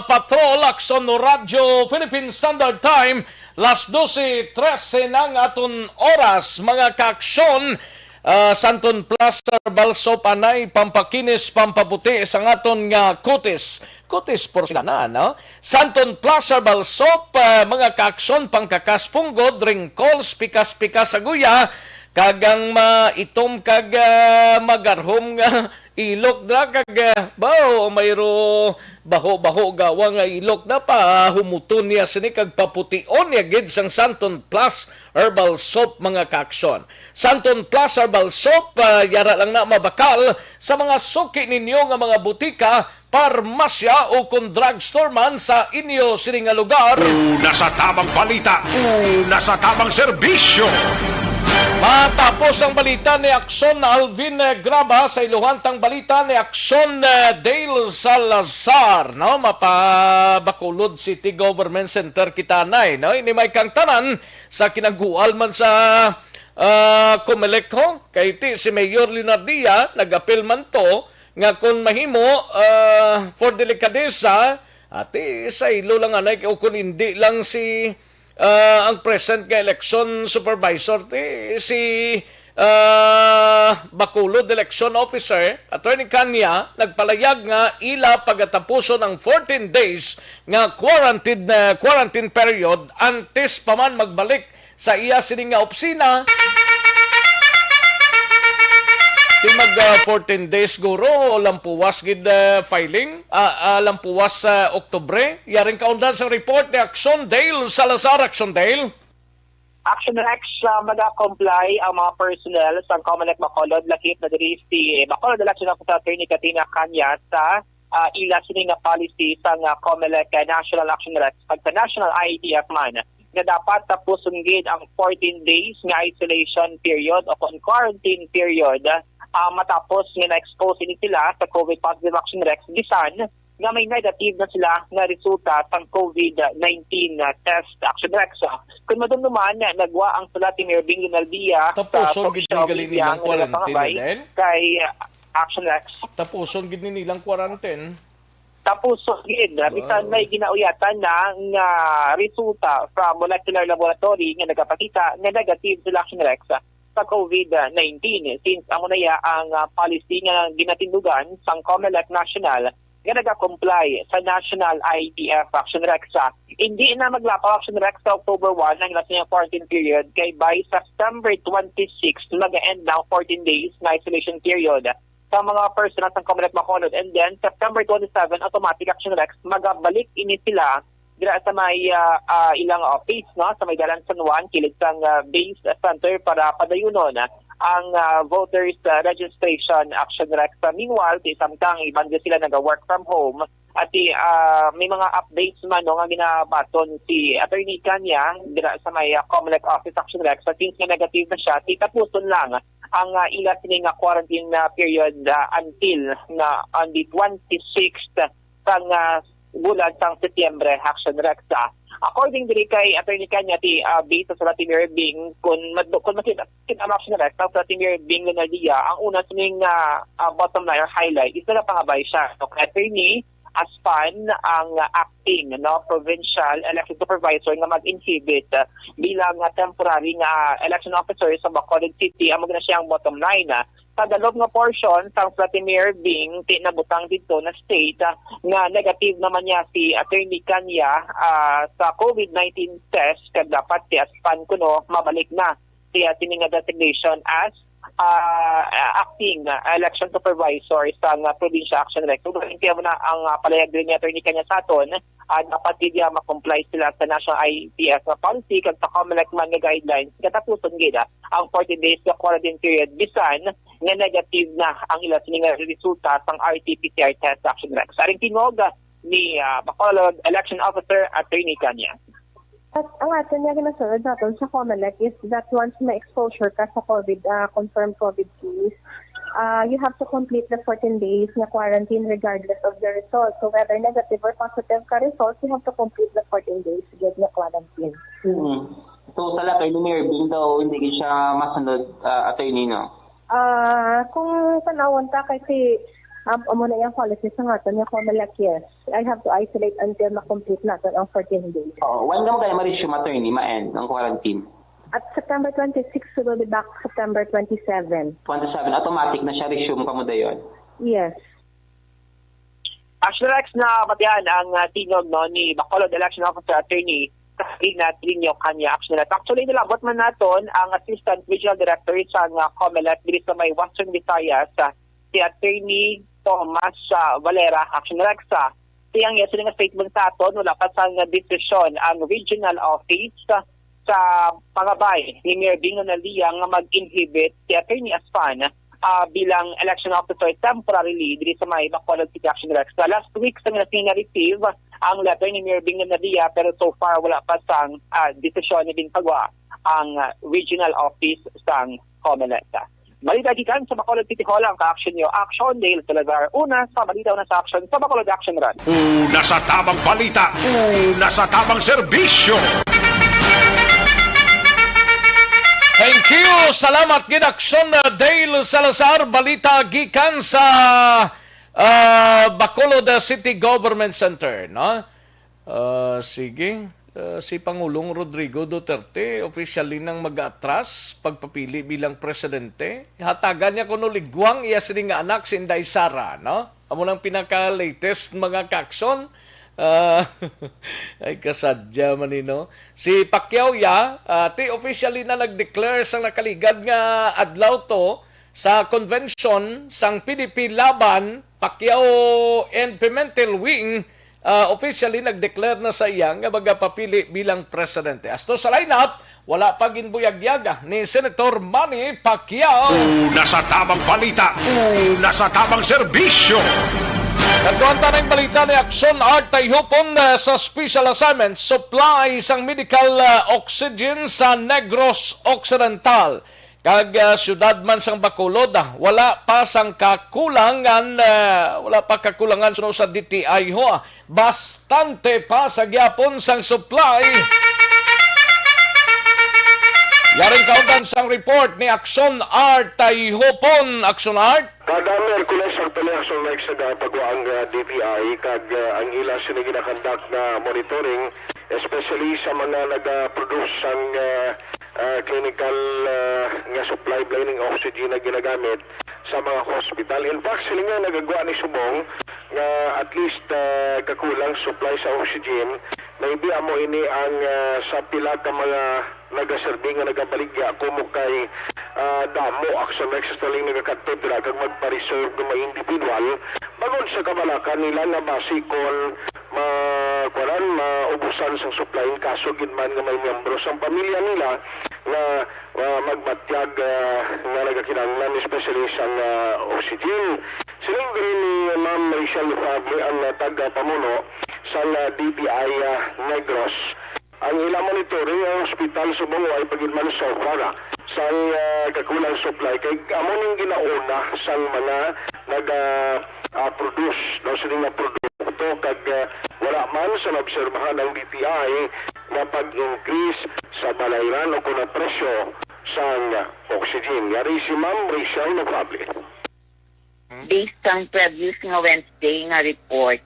Patrol Aksyon Radyo Philippine Standard Time. Las 12:13 ng aton oras mga kaaksyon. Santon Plaza Balso panay pampakinis pampaputi sa ngaton nga kutis porcelana, no? Santon Plaza Balsop mga kaaksyon pangkakaspunggod ringkols pikas-pikas aguya kagang maitom kag magarhom nga ilok dra kag bao mayro baho gawa nga ilok na pa humuton niya sini kag papution niya gid sang Santon Plus Herbal Soap mga kaaksyon. Santon Plus Herbal Soap yara lang na mabakal sa mga suki ninyo nga mga butika, parmasya o kung drugstore man sa inyo sini nga lugar. Una sa tamang balita, una sa tamang serbisyo. Matapos ang balita ni Aksyon Alvin Graba sa iluhantang balita ni Aksyon Dale Salazar, no? Mapabakulod City Government Center kitanay, no? Ini may kang tanan sa kinagual man sa Comelec ho. Kay ti si Mayor Leonardia nag-apil man to nga kung mahimo for delikadesa ati sa ilo lang anay o kung hindi lang si ang present nga election supervisor si Bacolod election officer Attorney Kanya nagpalayag nga ila pagatapuson ng 14 days nga quarantine period antes pa man magbalik sa iya sining nga opisina. Mag 14 days guro lampuwas gid filing lampuwas Oktubre yaring kaundan sa report ni Aksyon Dale Salazar. Aksyon Dale. Action Rex mag-comply ang mga personnel sa Comelec Bacolod lakip na diri si Bacolod Election Officer Attorney Katina Kanya sa ila sining nga policy sa Comelec National Action Rex pag sa National IETF man na dapat tapuson gid ang 14 days nga isolation period o quarantine period matapos nga na-expose sila sa COVID positive Action Rex bisan nga may negative na sila na resulta sa COVID-19 test Action Rex. Kung madumduman nagwa ang sulat ni Mayor Bing Lunaldia tapuson gid ni nilang quarantine kay Action Rex. Tapuson gid ni nilang quarantine. Tapuson gid bisan may ginauyatan na nga resulta from molecular laboratory nga nagapakita nga negative sila Action Rex sa COVID-19 since amo na ang policy nga ginatindugan sang Comelec National nga naga-comply sa National IETF Action Rex. Hindi na maglapaw Action Rex sa October 1 ang last niya quarantine period kay by September 26 mag-end na 14 days na isolation period sa mga personnel ng Comelec Bacolod and then September 27 automatic Action Rex magabalik ini sila dira sa may ilang office no sa may Dalan San Juan kilid sang base center para padayunon ang voters registration Action Rex. Meanwhile di samtang iban sila naga-work from home at may mga updates man no nga ginabaton si Attorney Kanya dira sa may Comelec office Action Rex since nga negative na siya tapuson lang ang ila sining quarantine period until na on the 26th sang bulan sang Setyembre Action Rexa. According diri kay Attorney Kanya based sa Latimer Bing kung makita Action Rexa sa Latimer Bing Lunadia, ang una sining bottom line or highlight is na pangabay siya. So Attorney Aspan ang acting provincial election supervisor nga mag-inhibit bilang temporary nga election officer sa Bacolod City. Amo na siyang bottom line. Sa dalog nga portion sa Vladimir Bing tinabutang dito na state nga negative naman niya si Attorney Kanya sa COVID-19 test kad dapat si Aspan kuno mabalik na siya sining designation as acting election supervisor sa provincial action rec. So, kaya mo na ang palayag din ni Attorney Kanya sa aton, dapat diya ma-comply sila sa National IPS policy kag sa COMELEC man nga guidelines. Katapuson gida ang 40 days na quarantine period bisan nga negative na ang ilang sining resulta sang RT-PCR test action rec. Sa ring tinog ni Bacolod Election Officer Attorney Kanya. At ang atin nga ginasunod natin sa COMELEC is that once may exposure ka sa COVID, confirmed COVID case, you have to complete the 14 days na quarantine regardless of the result. So whether negative or positive ka results, you have to complete the 14 days to get na quarantine. So tala kay Lumiere Bing daw hindi siya masunod attorney no? Kung panawon ta kasi amo na yung policy sa natin, yung COMELEC, yes. I have to isolate until ma-complete natin ang 14 days. When ka kayo ma-resume attorney, ma-end ang quarantine? At September 26, we will be back September 27. 27, automatic na siya resume ka mo dayon? Yes. Action Rex na batihan ang tinog ni Bacolod Election Officer Attorney Karina Trinio Kanya Action Rex. Actually, nilabot man naton ang Assistant Regional Director sa COMELEC dito sa may Western Visayas, si Attorney Thomas Valera Action Rexa. Siyang yes nga statement sa aton, wala pa sa desisyon ang regional office sa pangabay ni Mayor Bingo Nalia nga mag-inhibit si Attorney Aspan bilang election officer temporarily diri sa may Bacolod City Action Rexa. Last week sa na-receive ang letter ni Mayor Bingo Nalia pero so far wala pa sang desisyon ni Bintagwa ang regional office sang COMELEC. Balita gikan sa Bacolod City Hall ang ka-action nyo. Action Dale Salazar. Una sa balita na sa action sa Bacolod Action Run. Una sa tamang balita, una sa tamang serbisyo. Thank you. Salamat gid Action Dale Salazar. Balita gikan sa Bacolod City Government Center, no? Sige. Si Pangulong Rodrigo Duterte officially nang mag-atras pagpapili bilang presidente. Hatagan niya kuno ligwang iya sining nga anak si Inday Sara, no? Amo nang pinaka-latest mga kakson. Ay kasadya man no. Si Pacquiao officially na nag-declare sang nakaligad nga adlaw to sa convention sang PDP laban Pacquiao and Pimentel Wing. Officially nag-declare na sa iya nga magpapili bilang presidente. Asto sa lineup, wala pa ginbuyag-yaga ni Senator Manny Pacquiao. Una sa tamang balita, una sa tamang serbisyo. Nagduanta ng balita ni Action Art ay hupon sa special assignment supply sang medical oxygen sa Negros Occidental. Kag syudad man sang Bacolod, wala pa sang kakulangan, wala pa kakulangan sa DTI ho. Bastante pa sa gyapon sang supply. Yaring kaundan sang report ni Action Art ay hupon. Action Art? Kada Merkules ang teleaksyon na sa pagwaang DTI kag ang ila sila ginakandak na monitoring, especially sa mga nag-produce ang clinical nga supply lining oxygen na ginagamit sa mga hospital. In fact, sila nga nagagawa ni Subong nga at least kakulang supply sa oxygen. Maybe amo ini ang sa pila ka mga nagaserbi nga nagabaligya kumo kay damo Action Rex sa ling nagakatedra kag magpa-reserve ng mga individual bagon sa kamalakan nila na basikon maubusan sa supply kaso gidman nga may miyembro sa pamilya nila na magbatyag nga nagakinahanglan especially sa oxygen. Siling din ni Ma'am Rachel Lufable ang taga-pamuno sa DTI Negros. Ang ilang monitoring ang hospital Subong ay pagidman so far sang kakulang supply kay amo ning ginauna sang mga produce no sining nga produkto kag wala man sa obserbahan ng DTI na pag-increase sa balayran o kuna presyo sang oxygen. Yari si Ma'am Rachel Nograble. Based on previous nga Wednesday nga report,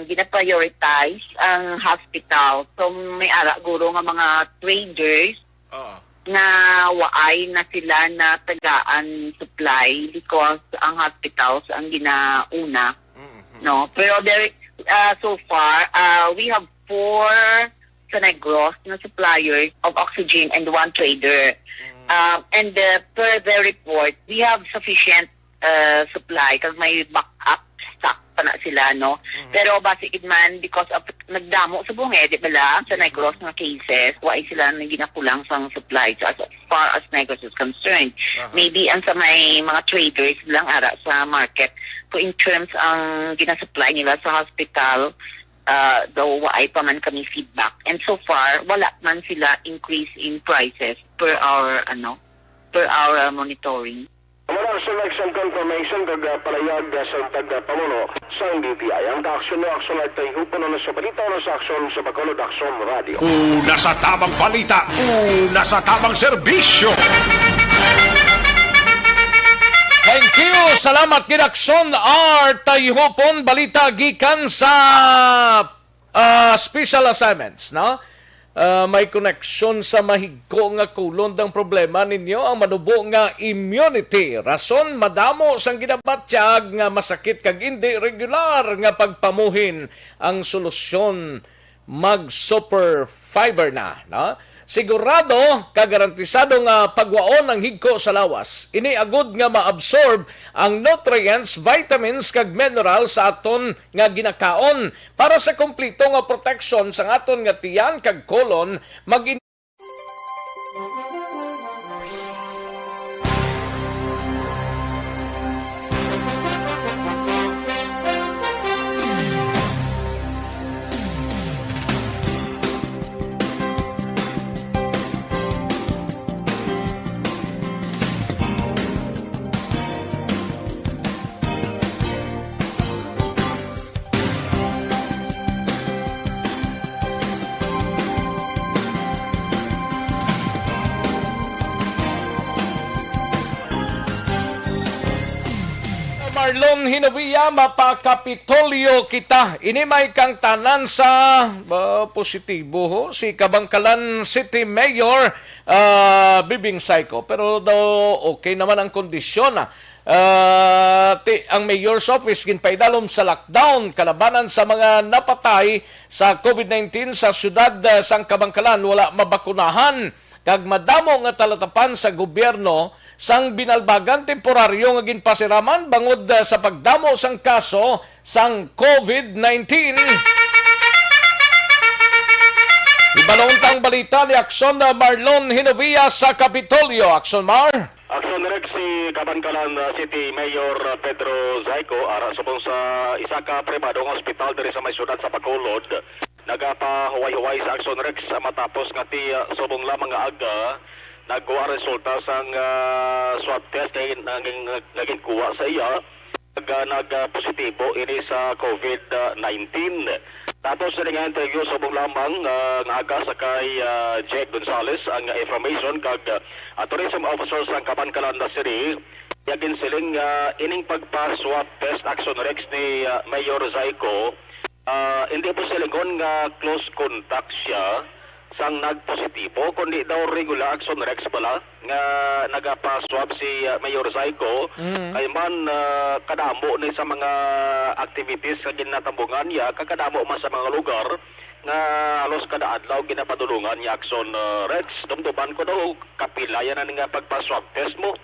gina-prioritize ang hospital. So may ara guro nga mga traders na waay na sila na tagaan supply because ang hospitals ang ginauna. No, pero there so far we have 4 sa Negros na suppliers of oxygen and 1 trader. And per the report, we have sufficient supply kasi may backup stock pa na sila, no? Pero basic man, because of nagdamo sa bunged, di ba lang, sa Negros na cases, why sila na ginakulang sa supply so as far as Negros is concerned. Maybe ang sa may mga traders lang ara sa market. So in terms ang ginasupply nila sa hospital, though ay pa man kami feedback. And so far, wala man sila increase in prices per our monitoring. Wala sa isang confirmation kag palayag sa tagpamuno sa DTI. Ang aksyon no aksyon ay tayo puno na sa balita o sa aksyon sa Bacolod Aksyon Radio. Una sa tamang balita, una sa tamang serbisyo. Thank you. Salamat Gidakson R. Tayhopon balita gikan sa special assignments, no? May koneksyon sa mahigko nga kulon ng problema ninyo ang manubo nga immunity. Rason madamo sang ginabatyag nga masakit kag hindi regular nga pagpamuhin ang solusyon mag super fiber na, no? Sigurado, kagarantisado nga pagwaon ng higko sa lawas. Iniagod nga maabsorb ang nutrients, vitamins, kag mineral sa aton nga ginakaon para sa kompleto nga protection sa aton nga tiyan kag kolon mag Marlon Hinovia, mapakapitolyo kita. Ini may kang tanan sa positibo ho. Si Kabangkalan City Mayor Bibing Psycho. Pero daw okay naman ang kondisyon. Ang Mayor's Office ginpaidalom sa lockdown kalabanan sa mga napatay sa COVID-19 sa syudad sang Kabangkalan. Wala mabakunahan. Kag madamo nga talatapan sa gobyerno sang binalbagan temporaryo nga ginpasiraman bangod sa pagdamo sang kaso sang COVID-19. Ibalawntang balita ni Akson Marlon Hinovia sa Kapitolyo. Akson Mar. Akson Rex si Kabangkalan City Mayor Pedro Zayco ara subong sa isa ka pribadong ospital diri sa may syudad sa Bacolod. Nagapahuway-huway sa Akson Rex matapos nga subong lamang nga aga nagkuha resulta sang swab test kay naging kuha sa iya nag-positibo ini sa COVID-19. Tapos sa nga interview subong lamang nga aga sa kay Jake Gonzales ang information kag tourism officer sa Kabangkalan City yagin siling ining pagpa-swab test Akson Rex ni Mayor Zayco hindi po silingon nga close contact siya sang nagpositibo kundi daw regular Akson Rex pala nga nagapa-swab si Mayor Zayco kay man kadamo ni sa mga activities nga ginatambungan niya kakadamo man sa mga lugar nga halos kada adlaw ginapadulungan niya Akson Rex dumduman ko daw kapilayan na nga pagpa-swab test mo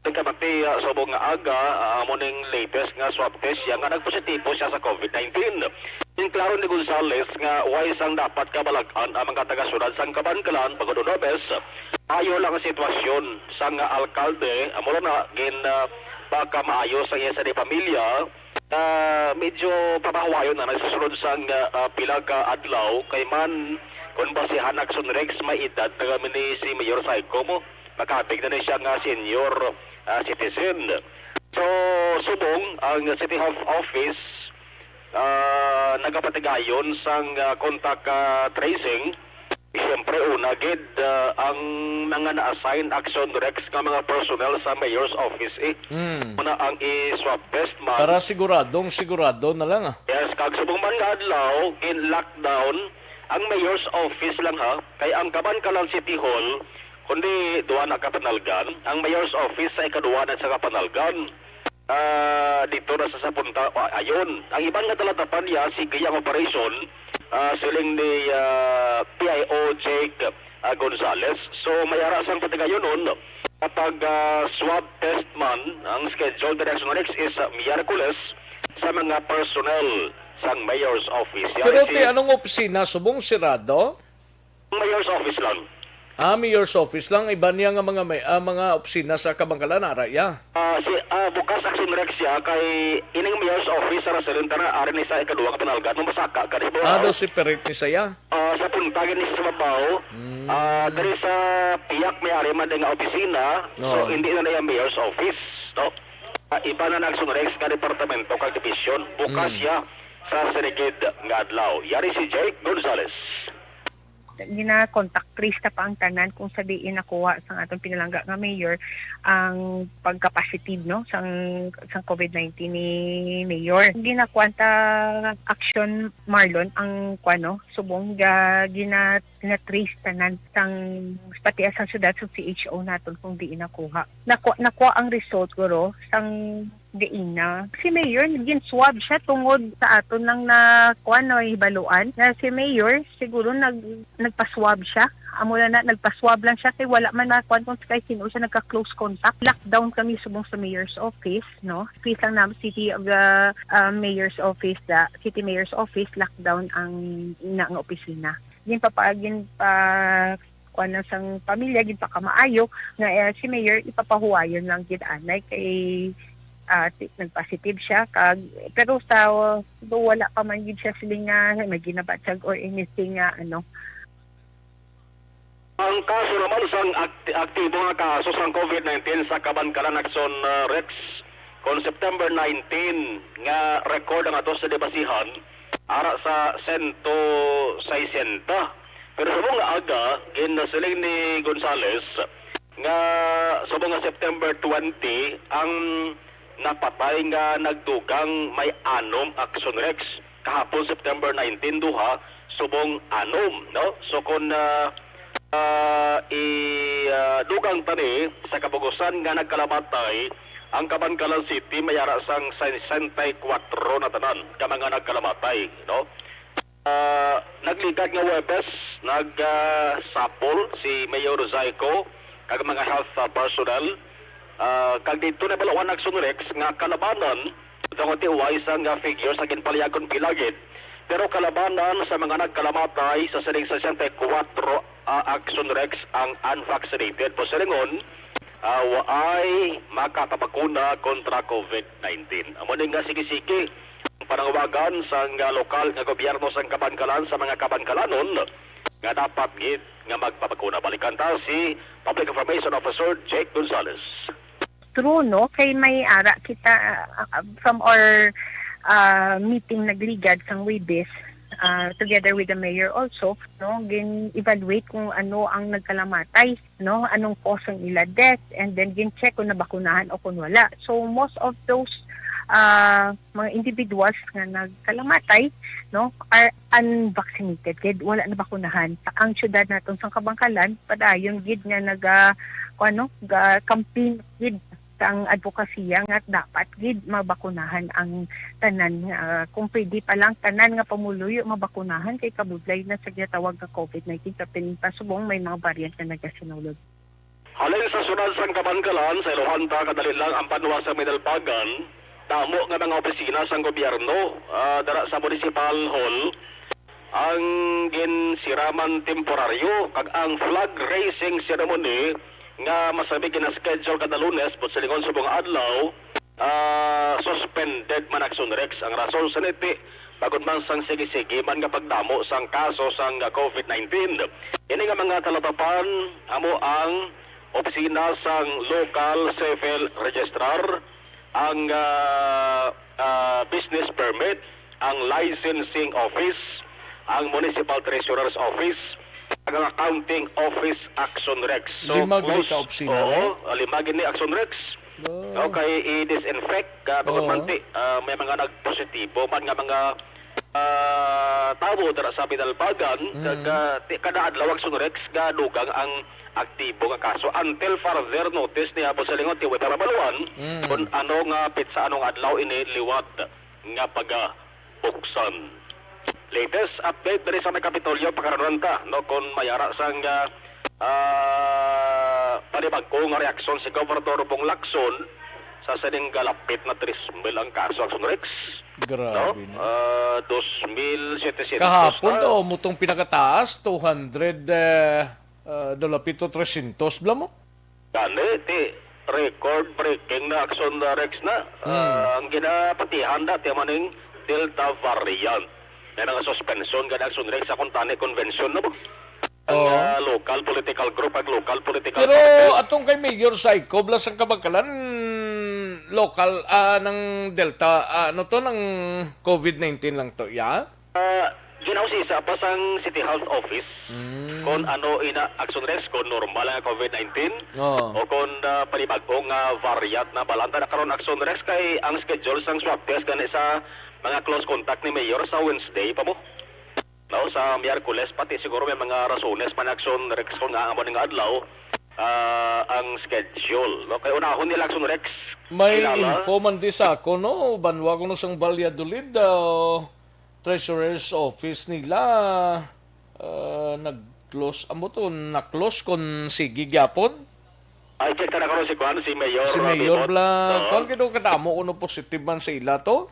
Kamati subong nga aga morning latest nga swab test siya nga nagpositibo siya sa COVID-19. Yung klaro ni Gonzales nga why sang dapat kabalagan ang mga taga-syudad sang Kabangkalan Pagodonobes ayo lang ang sitwasyon sang alkalde amo na gin baka maayo sa iya sa di pamilya medyo pabahawayon na nasusunod sang pila ka adlaw kay man kung basihan Akson Rex may edad tagamin ni si Mayor Zayco mo makapig na siya nga senior citizen. So, subong ang City Health Office nagapatigayon sang contact tracing. Siyempre, una, gid, ang mga na-assign action directs ng mga personnel sa mayor's office. Una ang i-swab test man. Para sigurado na lang. Yes, kag subong man nga adlaw, in-lockdown, ang mayor's office lang ha, kay ang Kabankalan City Hall, kundi duwa na kapanalgan, ang mayor's office sa ikaduwa na sa kapanalgan. Dito na sa punta, ayon. Ang ibang nga talatapan niya, si Giyang Operation, siling ni PIO Jake Gonzales. So may arasang patigayon nun, kapag swab test man, ang schedule the next is Miyerkules sa mga personnel sa mayor's office. Pero anong opisina? Subong sirado? Mayor's office lang. Mayor's office lang. Iba niya nga mga opisina sa Kabangkalan, araya. Bukas action rex siya kay ining mayor's office sa Rasalenta na ari ni sa ikaduwa ka panalgan nung masaka ka dito. Ano si Perit ni saya? Sa puntagin ni sa Babaw, dari sa piyak may ari man nga opisina, so hindi na yung mayor's office, no? Iba na action rex ka departamento kag division, bukas siya sa Senegid nga adlaw. Yari si Jake Gonzales. Gina-contact trace na pa ang tanan kung sabihin nakuha sa atong pinalangga nga mayor ang pagka-positive no sang COVID-19 ni mayor. Ginakwanta action Marlon ang kuano subong gina-trace tanan sang pati sa syudad sa CHO naton kung di nakuha. Nakuha ang result guro sang gaina. Si Mayor, naging-swab siya tungod sa aton lang na kuano ibaluan. Na si Mayor, siguro nagpa-swab siya. Amula na, nagpa-swab lang siya kay wala man na kung kay sino siya nagka-close contact. Lockdown kami subong sa Mayor's Office, no? Office lang namin, City of the Mayor's Office, City Mayor's Office, lockdown ang opisina. Gin pa kuan sang pamilya, gin pa kamaayo, nga si Mayor, ipapahuwayon lang gid anay kay nag-positive siya pero sa wala pa man gid siya siling nga may ginabatsag or anything nga ano. Ang kaso naman sang aktibo nga kaso sang COVID-19 sa Kabankalan Action Rex kon September 19 nga record ang ato sa debasihan ara sa 160. Pero sa mga aga ginasiling ni Gonzales nga sa mga September 20 ang napatay nga nagdugang may anom action rex kahapon September 19 duha subong anom, no? So kung dugang tani sa kabugusan nga nagkalamatay ang Kabankalan City may ara sang 64 na tanan ka mga nagkalamatay, no? Nagligad nga Webes nagsapol si Mayor Zayco kag mga health personnel. Kag dito na balawan action rex nga kalabanan tungod tiway sa nga figure sa ginpaliagon pilagid pero kalabanan sa mga nagkalamatay sa sining 64 action rex ang unvaccinated po silingon waay makapabakuna kontra COVID-19. Amo ning nga sige-sige panangawagan sa nga lokal nga gobyerno sa Kabankalan sa mga Kabankalanon nga dapat gid nga magpabakuna. Balikan ta si Public Information Officer Jake Gonzales. True, no? Kay may ara kita from our meeting nagligad sang Webes together with the mayor also, no? Gin-evaluate kung ano ang nagkalamatay, no? Anong cause ng ila death and then gin-check kung nabakunahan o kung wala. So most of those mga individuals nga nagkalamatay, no, are unvaccinated, gid wala na bakunahan. Ang syudad naton sang Kabangkalan padayon gid nga campaign gid ang advokasya nga dapat gid mabakunahan ang tanan kung pwede pa lang tanan nga pamuluyo mabakunahan kay kabudlay na sa gitawag nga COVID-19 kapin pasubong may mga variant na nagasinulod. Halin sa sunod sang Kabankalan sa Ilohanta kadali lang ang panwa sa Minalpagan damo nga mga opisina sang gobyerno dara sa Municipal Hall ang ginsiraman temporaryo kag ang flag raising ceremony nga masabi gina-schedule kada Lunes but sa lingon subong adlaw suspended man action rex ang rason sa niti bagod man sang sige-sige man nga pagdamo sang kaso sang COVID-19. Ini nga mga talatapan amo ang opisina sang local civil registrar, ang business permit, ang licensing office, ang municipal treasurer's office, ang accounting office Action Rex. Lima gini ka opisina, oo, lima gini Action Rex. Okay, i-disinfect bukod manti may mga nagpositibo man nga mga tao dara sa Binalbagan kada adlaw Action Rex ga dugang ang aktibo nga kaso until further notice niya po sa lingon tiwa para baluan kung ano nga pitsa anong adlaw ini liwat nga pagabuksan. Latest update dari sa may Kapitolyo pagkaroon ta no kung mayara sang panibagko nga reaksyon si Gobernador Bong Lacson sa saning galapit na 3,000 ang kaso Action Rex. Grabe no? na. 2,700 Kahapon to, mutong pinakataas, 200, dolapito 300, bla mo? Gani, record breaking na Action Rex na. Ang ginapatihan dati maning Delta variant. May nga suspension gani Action Rex sa kuntani convention na mo. Ang local political group, ang local political Pero party. atong kay Mayor Psycho, blas ang kabangkalan, local ng Delta, ano to, ng COVID-19 lang to, ya? Ginausisa pa sang City Health Office kung ano ina Action Rex, kung normal ang COVID-19 o kung panibagong variant na balanta na karon Action Rex kay ang schedule sang swab test gani sa mga close contact ni Mayor sa Wednesday pa mo. No, sa Miyerkules pati siguro may mga rasones man Action Rex kung nga amo nga adlaw ang schedule. No, kay unahon nila Action Rex. May kilala. info man di sa ako, no? Banwa ko no sang Valladolid, Treasurer's Office nila, nag-close, amo to, na-close kon sige gyapon. Ay, check ka na karon si Juan, si Mayor. Si Mayor Bibot. bla, Oo. kung kino kadamo kuno positive man sa ila to?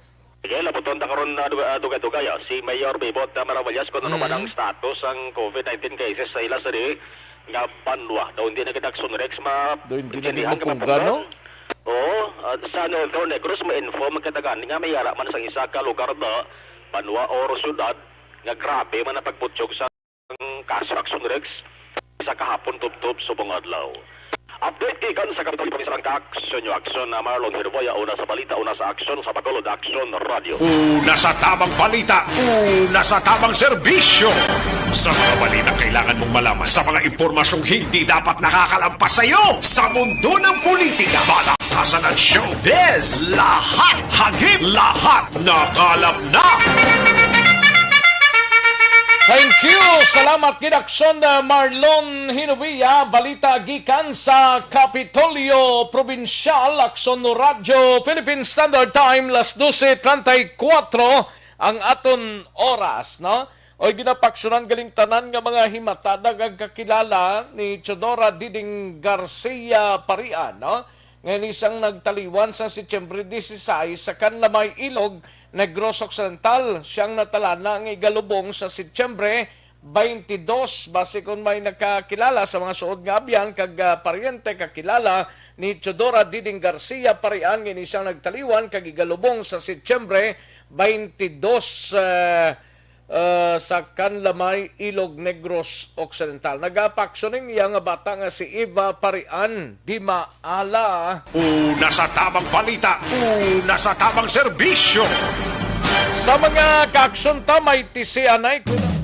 Sige, labuton ta karon na dugay-dugay. Si Mayor Bibot Maravallas kung ano man ang status ang COVID-19 cases sa ila sa di nga Banwa. Daw hindi na kita Action Rex Do hindi na intindihan ka gipungga, no? Oo, sa Northern Negros ma-inform magkatagan nga may yara man sa isa ka lugar na Banwa or syudad nga grabe man ang pagputyog sa kaso Action Rex sa kahapon tubtob subong adlaw. Update gikan sa Kapitolyo Provincial ang ka-action nyo. Action na Marlon Hirboya. Una sa balita, una sa action sa Bacolod Action Radio. Una sa tamang balita, una sa tamang serbisyo. Sa mga balita kailangan mong malaman sa mga impormasyong hindi dapat nakakalampas sa iyo. Sa mundo ng politika, balakasan at showbiz, lahat hagip, lahat nakalap na. Thank you! Salamat kidakson Marlon Hinovia. Balita gikan sa Kapitolyo Provincial, Akson Radio, Philippine Standard Time, las 12:34 ang aton oras, no? O ginapaksyonan galing tanan nga mga himatadag ang kakilala ni Chodora Diding Garcia Parian, no? Ngayon isang nagtaliwan sa Setyembre 16 sa Kanlamay Ilog, Negros Occidental. Siyang natalana ng igalubong sa Setyembre 22. Base kung may nakakilala sa mga suod nga abyan, kag paryente kakilala ni Chodora Diding Garcia Parian, ngayon isang nagtaliwan kag igalubong sa Setyembre 22 sa Kanlamay, Ilog, Negros Occidental. Nagapaksyoning iya nga bata nga si Eva Parian di maala. Una sa tamang balita, una sa tamang serbisyo. Sa mga kaaksyon ta, may tisianay ko na.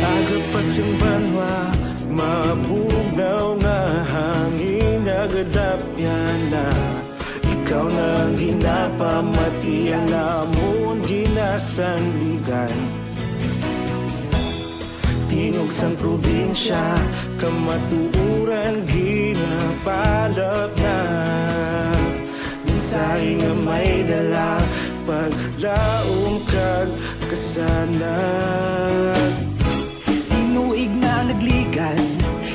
Agapasing banwa, mabugnaw nga hangin nagadapyan na. Ikaw na ginapamatian namon ginasandigan. Tingog sang probinsya, kamatuuran ginapalap na. Minsay nga may dala, paglaom kag kasanan. Tinuig na nagligan,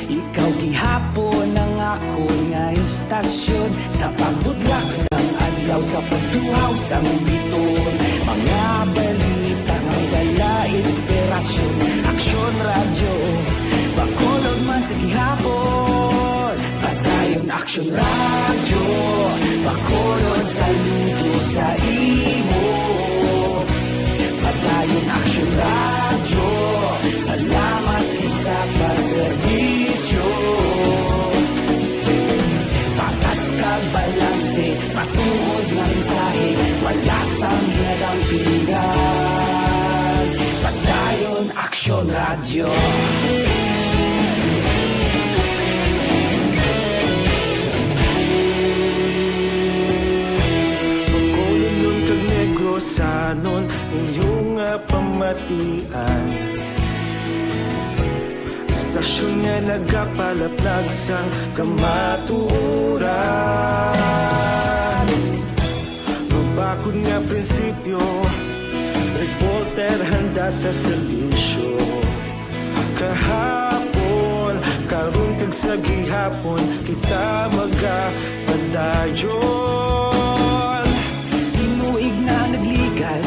ikaw gihapon ang ako nga istasyon. Sa pagbudlak sang adlaw, sa pagtuhaw sang biton, mga balita nga dala inspirasyon. istasyon, Aksyon Radyo. Bacolod man sa gihapon, padayon Aksyon Radyo. Bacolod saludo sa imo, padayon Aksyon Radyo. Salamat isa pagserbisyo. Patas kag balanse, patuod nga mensahe, wala sang ginadampingan. Padayon Aksyon Radyo. Bacolod nun kag Negrosanon, inyong pamatian. Istasyon nga nagapalaplag sang kamaturan. Mabakod nga prinsipyo, reporter handa sa serbisyo. Kahapon, karon kag sa gihapon, kita magapadayon. Tinuig na nagligan,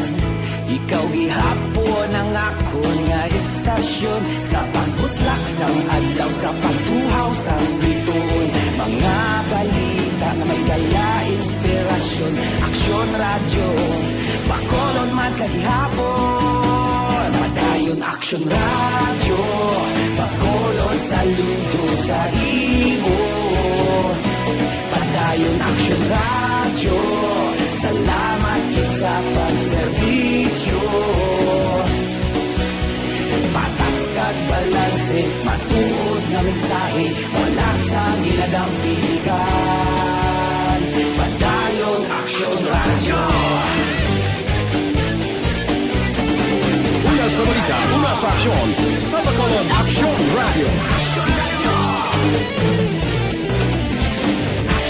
ikaw gihapon ang akon nga istasyon. Sa pagbutlak sang adlaw, sa pagtuhaw sang bituon, mga balita na may dala inspirasyon. Aksyon Radyo, Bacolod man sa gihapon, padayon Aksyon Radyo. Bacolod saludo sa imo, padayon Aksyon Radyo. Salamat sa pagserbisyo. Patas kag balanse, matuod nga mensahe, wala sa ginadampingan. Padayon Aksyon Radyo. Una sa balita, una sa aksyon, sa Bacolod Aksyon Radio.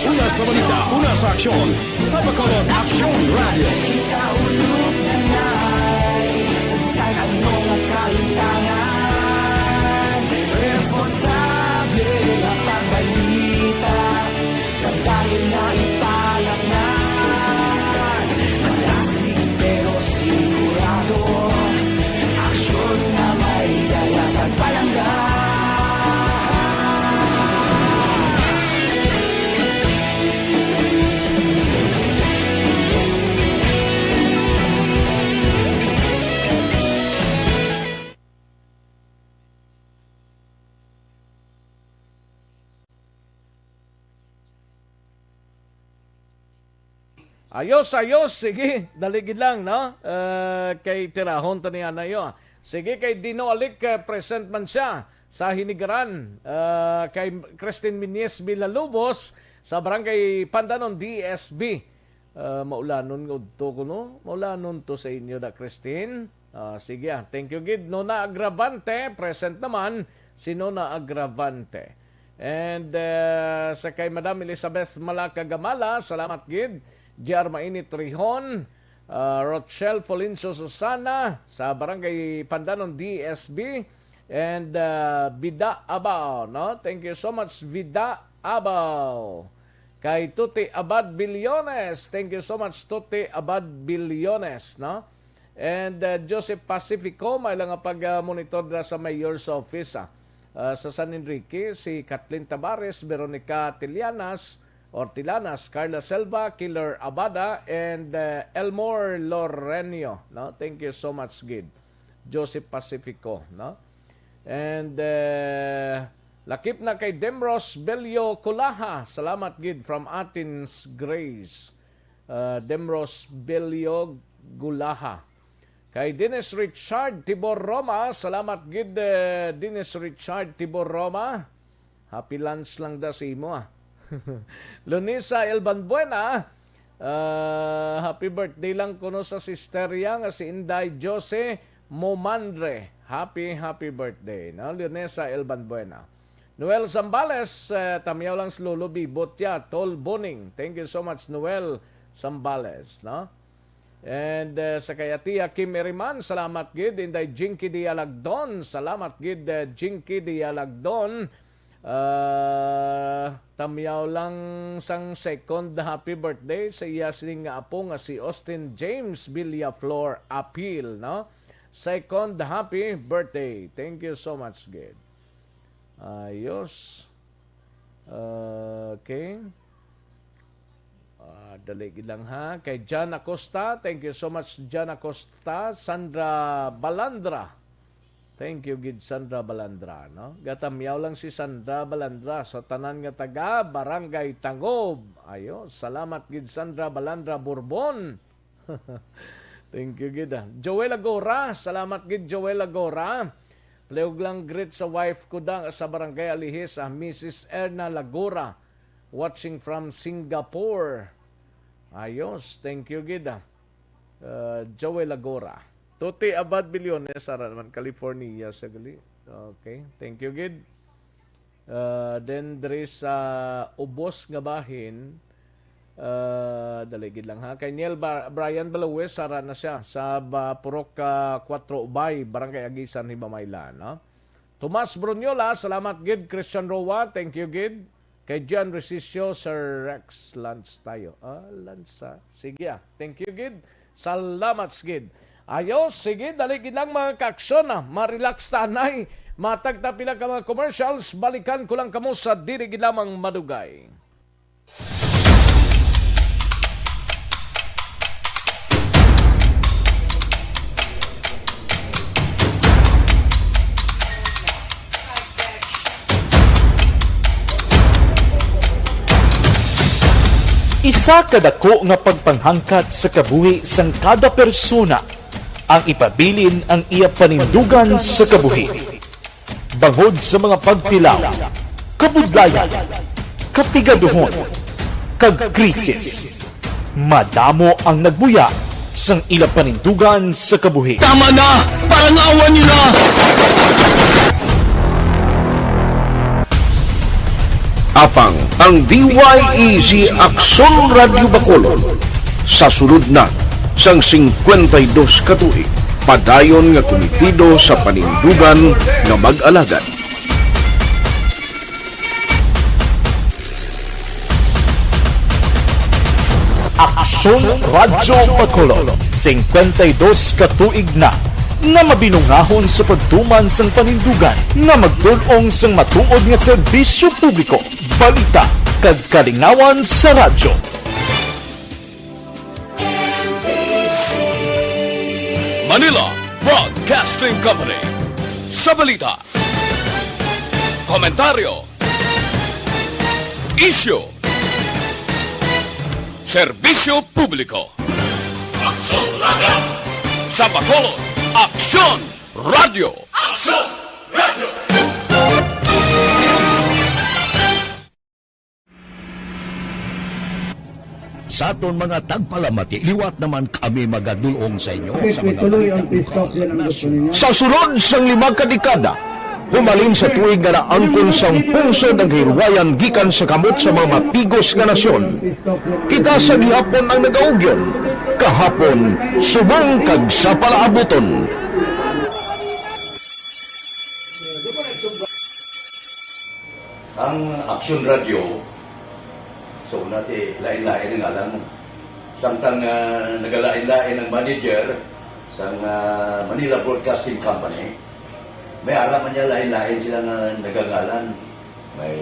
Una sa balita, una sa aksyon, sa Bacolod Aksyon Radio. Kita ulog na na'y sansan ang mga kahintangan. Responsable ang pagbalita, kagaya na ipalaknan. Malasig pero sigurado, aksyon na may dala pagpalanggan. Ayos, sige, daligid lang, no? Kay tirahon to niya na yun. Sige, kay Dino Alik, present man siya sa Hinigaran. Kay Christine Minies Villalobos sa Barangay Pandanon, DSB. Maulanon to ko, no? Maulanon to sa inyo da, Christine. Sige, thank you, Gid. Nona Agravante, present naman si Nona Agravante. And sa kay Madam Elizabeth Malaka Gamala, salamat, Gid. J.R. Mainit Rihon, Rochelle Folinso Susana sa Barangay Pandanon DSB, and Vida Abaw, no? Thank you so much, Vida Abaw. Kay Tuti Abad Bilyones, thank you so much, Tuti Abad Bilyones, no? And Joseph Pacifico, may lang pag-monitor na sa Mayor's Office, sa San Enrique, si Kathleen Tabares, Veronica Tilanas, Carla Selva, Killer Abada, and Elmore Lorenio, no? Thank you so much, Gid. Joseph Pacifico, no? And lakip na kay Demros Belio Kulaha, salamat, Gid, from Athens Grace. Demros Belio Gulaha. Kay Dennis Richard Tibor Roma, salamat, Gid, Dennis Richard Tibor Roma. Happy lunch lang da si mo, Lunisa Elbanbuena, happy birthday lang kuno sa sister yang si Inday Jose Momandre. Happy birthday, no? Lunisa Elbanbuena. Noel Zambales, tamiyaw lang sa Lulubi, Botya, Tol Boning. Thank you so much, Noel Zambales, no? And sa kayatiya Kim Eriman, salamat, Gid. Inday Jinky Dialagdon, salamat, Gid, Jinky Dialagdon. Tamyaw lang sang second happy birthday sa iya sining nga apo nga si Austin James Villaflor Apil, no? Second, happy birthday. Thank you so much, Gid. Ayos. Okay. Dali lang ha. Kay Jan Acosta. Thank you so much, Jan Acosta. Sandra Balandra. Thank you, Gid Sandra Balandra. No? Gatamiyaw lang si Sandra Balandra sa tanan nga taga Barangay Tangob. Ayo, salamat, Gid Sandra Balandra Bourbon. Thank you, Gid. Joel Agora. Salamat, Gid Joel Agora. Pleog lang greet sa wife ko dang sa Barangay Alihis, Mrs. Erna Lagora. Watching from Singapore. Ayos. Thank you, Gid. Joel Agora. Tuti Abad Bilyones, Saraman, California. Sagali. Okay. Thank you, Gid. Then there is Ubos nga bahin. Daligid lang ha. Kay Niel Brian Balawes, sara na siya sa Purok 4 Ubay, Barangay Agisan, Hibamayla. No? Tomas Brunyola, salamat, Gid. Christian Roa, thank you, Gid. Kay John Resisio, Sir Rex, lunch tayo. Lunch ha. Sige thank you, Gid. Salamat, Gid. Ayos, sige, daligid lang mga kaaksyon na. Marelax tanay. Matagtapila ka mga commercials. Balikan ko lang kamo sa dirigid lamang madugay. Isa kadako nga pagpanghangkat sa kabuhi sang kada persona ang ipabilin ang iya panindugan sa kabuhi. Bangod sa mga pagtilaw, kabudlayan, kapigaduhon, kagkrisis. Madamo ang nagbuya sang ila panindugan sa kabuhi. Tama na! Parang awan niyo na! Apang ang DYEZ Aksyon Radio Bacolod sa sulod na sang 52 katuig padayon nga komitido sa panindugan nga mag-alagad. Aksyon Radio Bacolod 52 katuig na nga mabinungahon sa pagtuman sang panindugan nga magdulong sang matuod nga serbisyo publiko, balita kag kalingawan sa radyo. Manila Broadcasting Company sa balita, komentaryo, isyu, serbisyo publiko. Aksyon Radio! Sa Bacolod, Aksyon Radio! Aksyon Radio! Sa aton mga tagpalamati, liwat naman kami magadulong sa inyo sa mga sa sulod sang 5 kadekada. Humalin sa tuig nga naangkon sang pungsod ang hirwayan gikan sa kamot sa mga mapigos nga nasyon. Kita sa gihapon ang nagaugyon, kahapon subong kag sa palaabuton. Ang Aksyon Radio, so natin lain-lain ang alam. Samtang nagalain-lain ang manager sa Manila Broadcasting Company, may araman niya lain-lain sila na nagagalan. May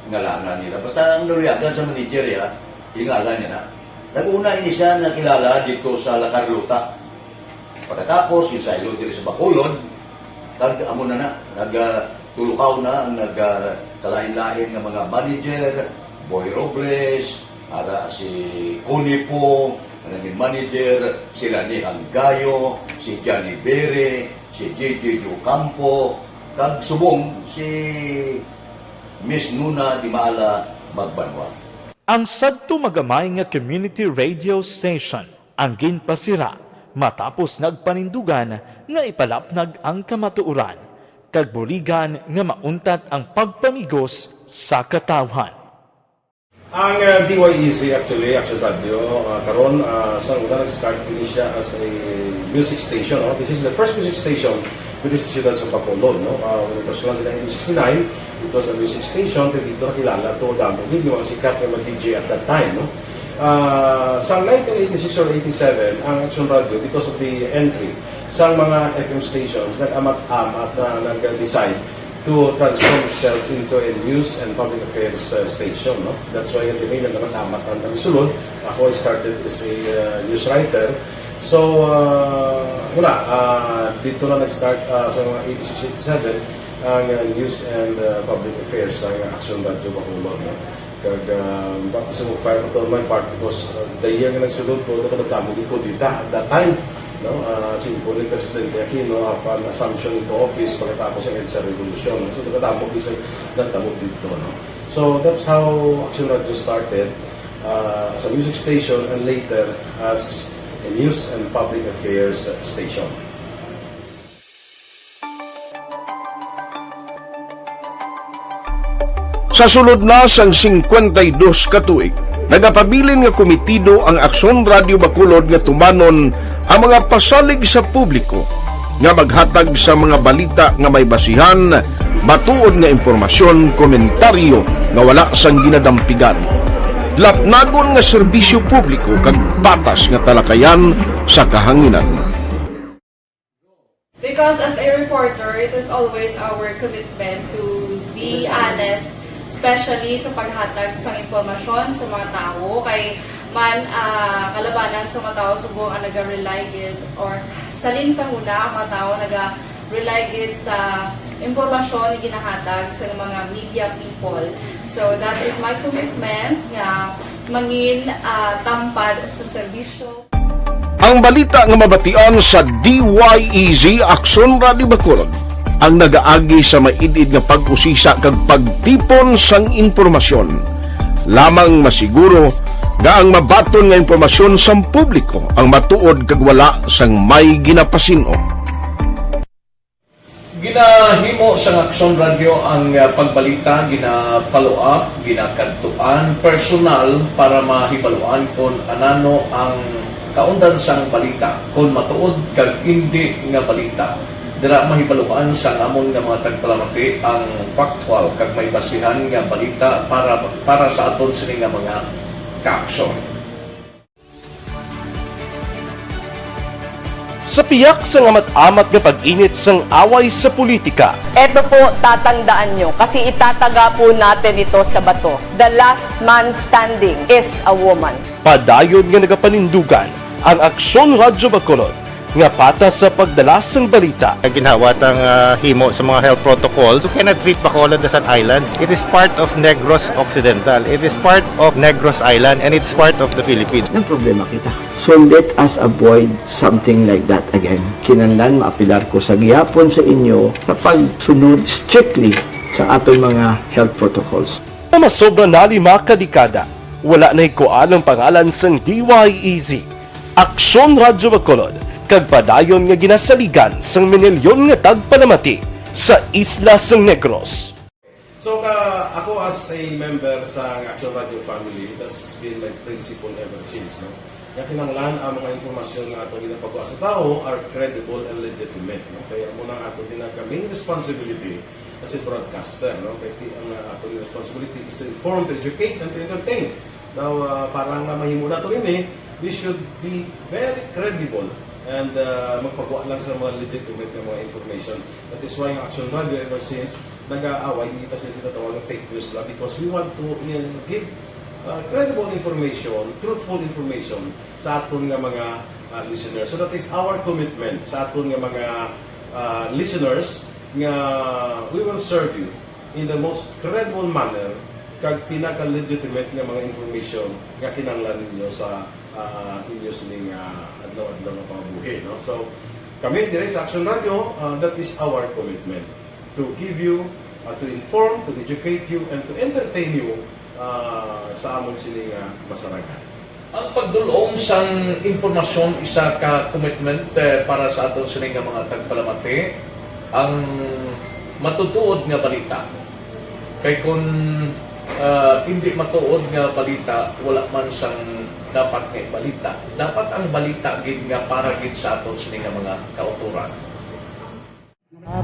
ngalanan nila. Basta ang naruyagan sa manager ya, ingalan niya na. Nag-una ini siya nakilala dito sa La Carlota. Pagkatapos, yung sa ilo dito sa Bacolod, amo na nagtulukaw na ang nagkalain-lain ng mga manager, Boy Robles, si Connie po, naging manager, sila ni Anggayo, si Johnny Bere, si JJ Ocampo, kag subong si Miss Nuna Di Maala Magbanwa. Ang sadto magamay nga community radio station ang ginpasira matapos nagpanindugan nga ipalapnag ang kamatuoran kag buligan nga mauntat ang pagpamigos sa katawhan. Ang DYEZ actually, Aksyon Radio, karon sa una nag-start din siya as a music station. No? This is the first music station with the students of Bacolod. No? When it was launched in 1969, it was a music station, pero dito nakilala to damo. Hindi mga sikat na mag-DJ at that time. No? Sa 1986 or 87, ang Action Radio, because of the entry sa mga FM stations, nag-amat-amat na nag-decide to transform itself into a news and public affairs station. No? That's why hindi may nag-amat ang nagsulod. Ako started as a news writer. So, dito na nag-start sa mga 86-87 ang news and public affairs sa Action Radio Bacolod. No? Bakit sa mag-fire ko my part because the year na nagsulod ko, nagdamo ko dito at that time. No, po ni Presidente Aquino upon assumption into office pagkatapos ng EDSA Revolution. So, nagdamo ko dito. No? So, that's how Action Radio started as a music station and later as a news and public affairs station. Sa sulod na sang 52 ka tuig, nagapabilin nga komitido ang Aksyon Radio Bacolod nga tumanon ang mga pasalig sa publiko nga maghatag sa mga balita nga may basihan, matuod nga impormasyon, komentaryo nga wala sang ginadampigan. Lapnagon nga serbisyo publiko kag patas nga talakayan sa kahanginan. Because as a reporter, it is always our commitment to be honest, especially sa paghatag sa impormasyon sa mga tao kay man kalabanan sa mga tao subong ang naga-rely gid or salin sa huna ang mga tao naga-rely gid sa impormasyon na ginahatag sa mga media people. So that is my commitment nga mangin tampad sa serbisyo. Ang balita nga mabatian sa DYEZ Aksyon Radio Bacolod ang nagaagi sa maidid nga pag-usisa kag pagtipon sang impormasyon. Lamang masiguro nga ang mabaton nga impormasyon sa publiko ang matuod kag wala sang may ginapasino. Ginahimo sa Aksyon Radio ang pagbalita, gina-follow up, ginakadtuan personal para mahibaluan kung anano ang kaundan sang balita, kung matuod kag hindi nga balita. Dira mahibaluan sa amon nga mga tagpalamati ang factual kag may basihan nga balita para sa aton sini nga mga ka-aksyon. Sa piyak sa amat-amat nga pag-init sang away sa politika. Eto po, tatandaan nyo, kasi itataga po natin ito sa bato. The last man standing is a woman. Padayon nga nagapanindugan ang Aksyon Radio Bacolod nga patas sa pagdala sang balita. Ginhawat ang himo sa mga health protocols. You cannot treat Bacolod as an island. It is part of Negros Occidental. It is part of Negros Island and it's part of the Philippines. Ang problema kita. So let us avoid something like that again. Kinahanglan maapilar ko sa gihapon sa inyo sa pagsunod strictly sa aton mga health protocols. Masobra na 5 kadekada, wala na ikuan ang pangalan sang DYEZ, Aksyon Radio Bacolod, kag padayon nga ginasaligan sang minilyon nga tagpalamati sa isla sang Negros. So ako as a member sa Action Radio family, that's been my principle ever since. No? Nga kinanglan ang mga informasyon nga ato ginapagawa sa tao are credible and legitimate. No? Kaya muna ato ginagawing responsibility as a broadcaster. No? Kaya ang ato responsibility is to inform, to educate, and to entertain. Now, parang mahimo na ito rin we should be very credible and magpagawa lang sa mga legitimate na mga information. That is why ang Action Radio ever since nag-aaway, hindi kasi sinatawag ng fake news lang because we want to give credible information, truthful information sa aton nga mga listeners. So that is our commitment sa aton nga mga listeners nga we will serve you in the most credible manner kag pinaka-legitimate nga mga information nga kinahanglan ninyo sa inyo sining adlaw-adlaw na pamumuhay. No? So, kami dire sa Action Radio, that is our commitment to give you, to inform, to educate you, and to entertain you sa among sining masaragan. Ang pagdulong sang informasyon isa ka commitment para sa aton sining mga tagpalamati ang matutuod nga balita. Kay kung hindi matuod nga balita, wala man sang dapat kay balita. Dapat ang balita gid nga para gid sa aton sining mga kauturan. Kung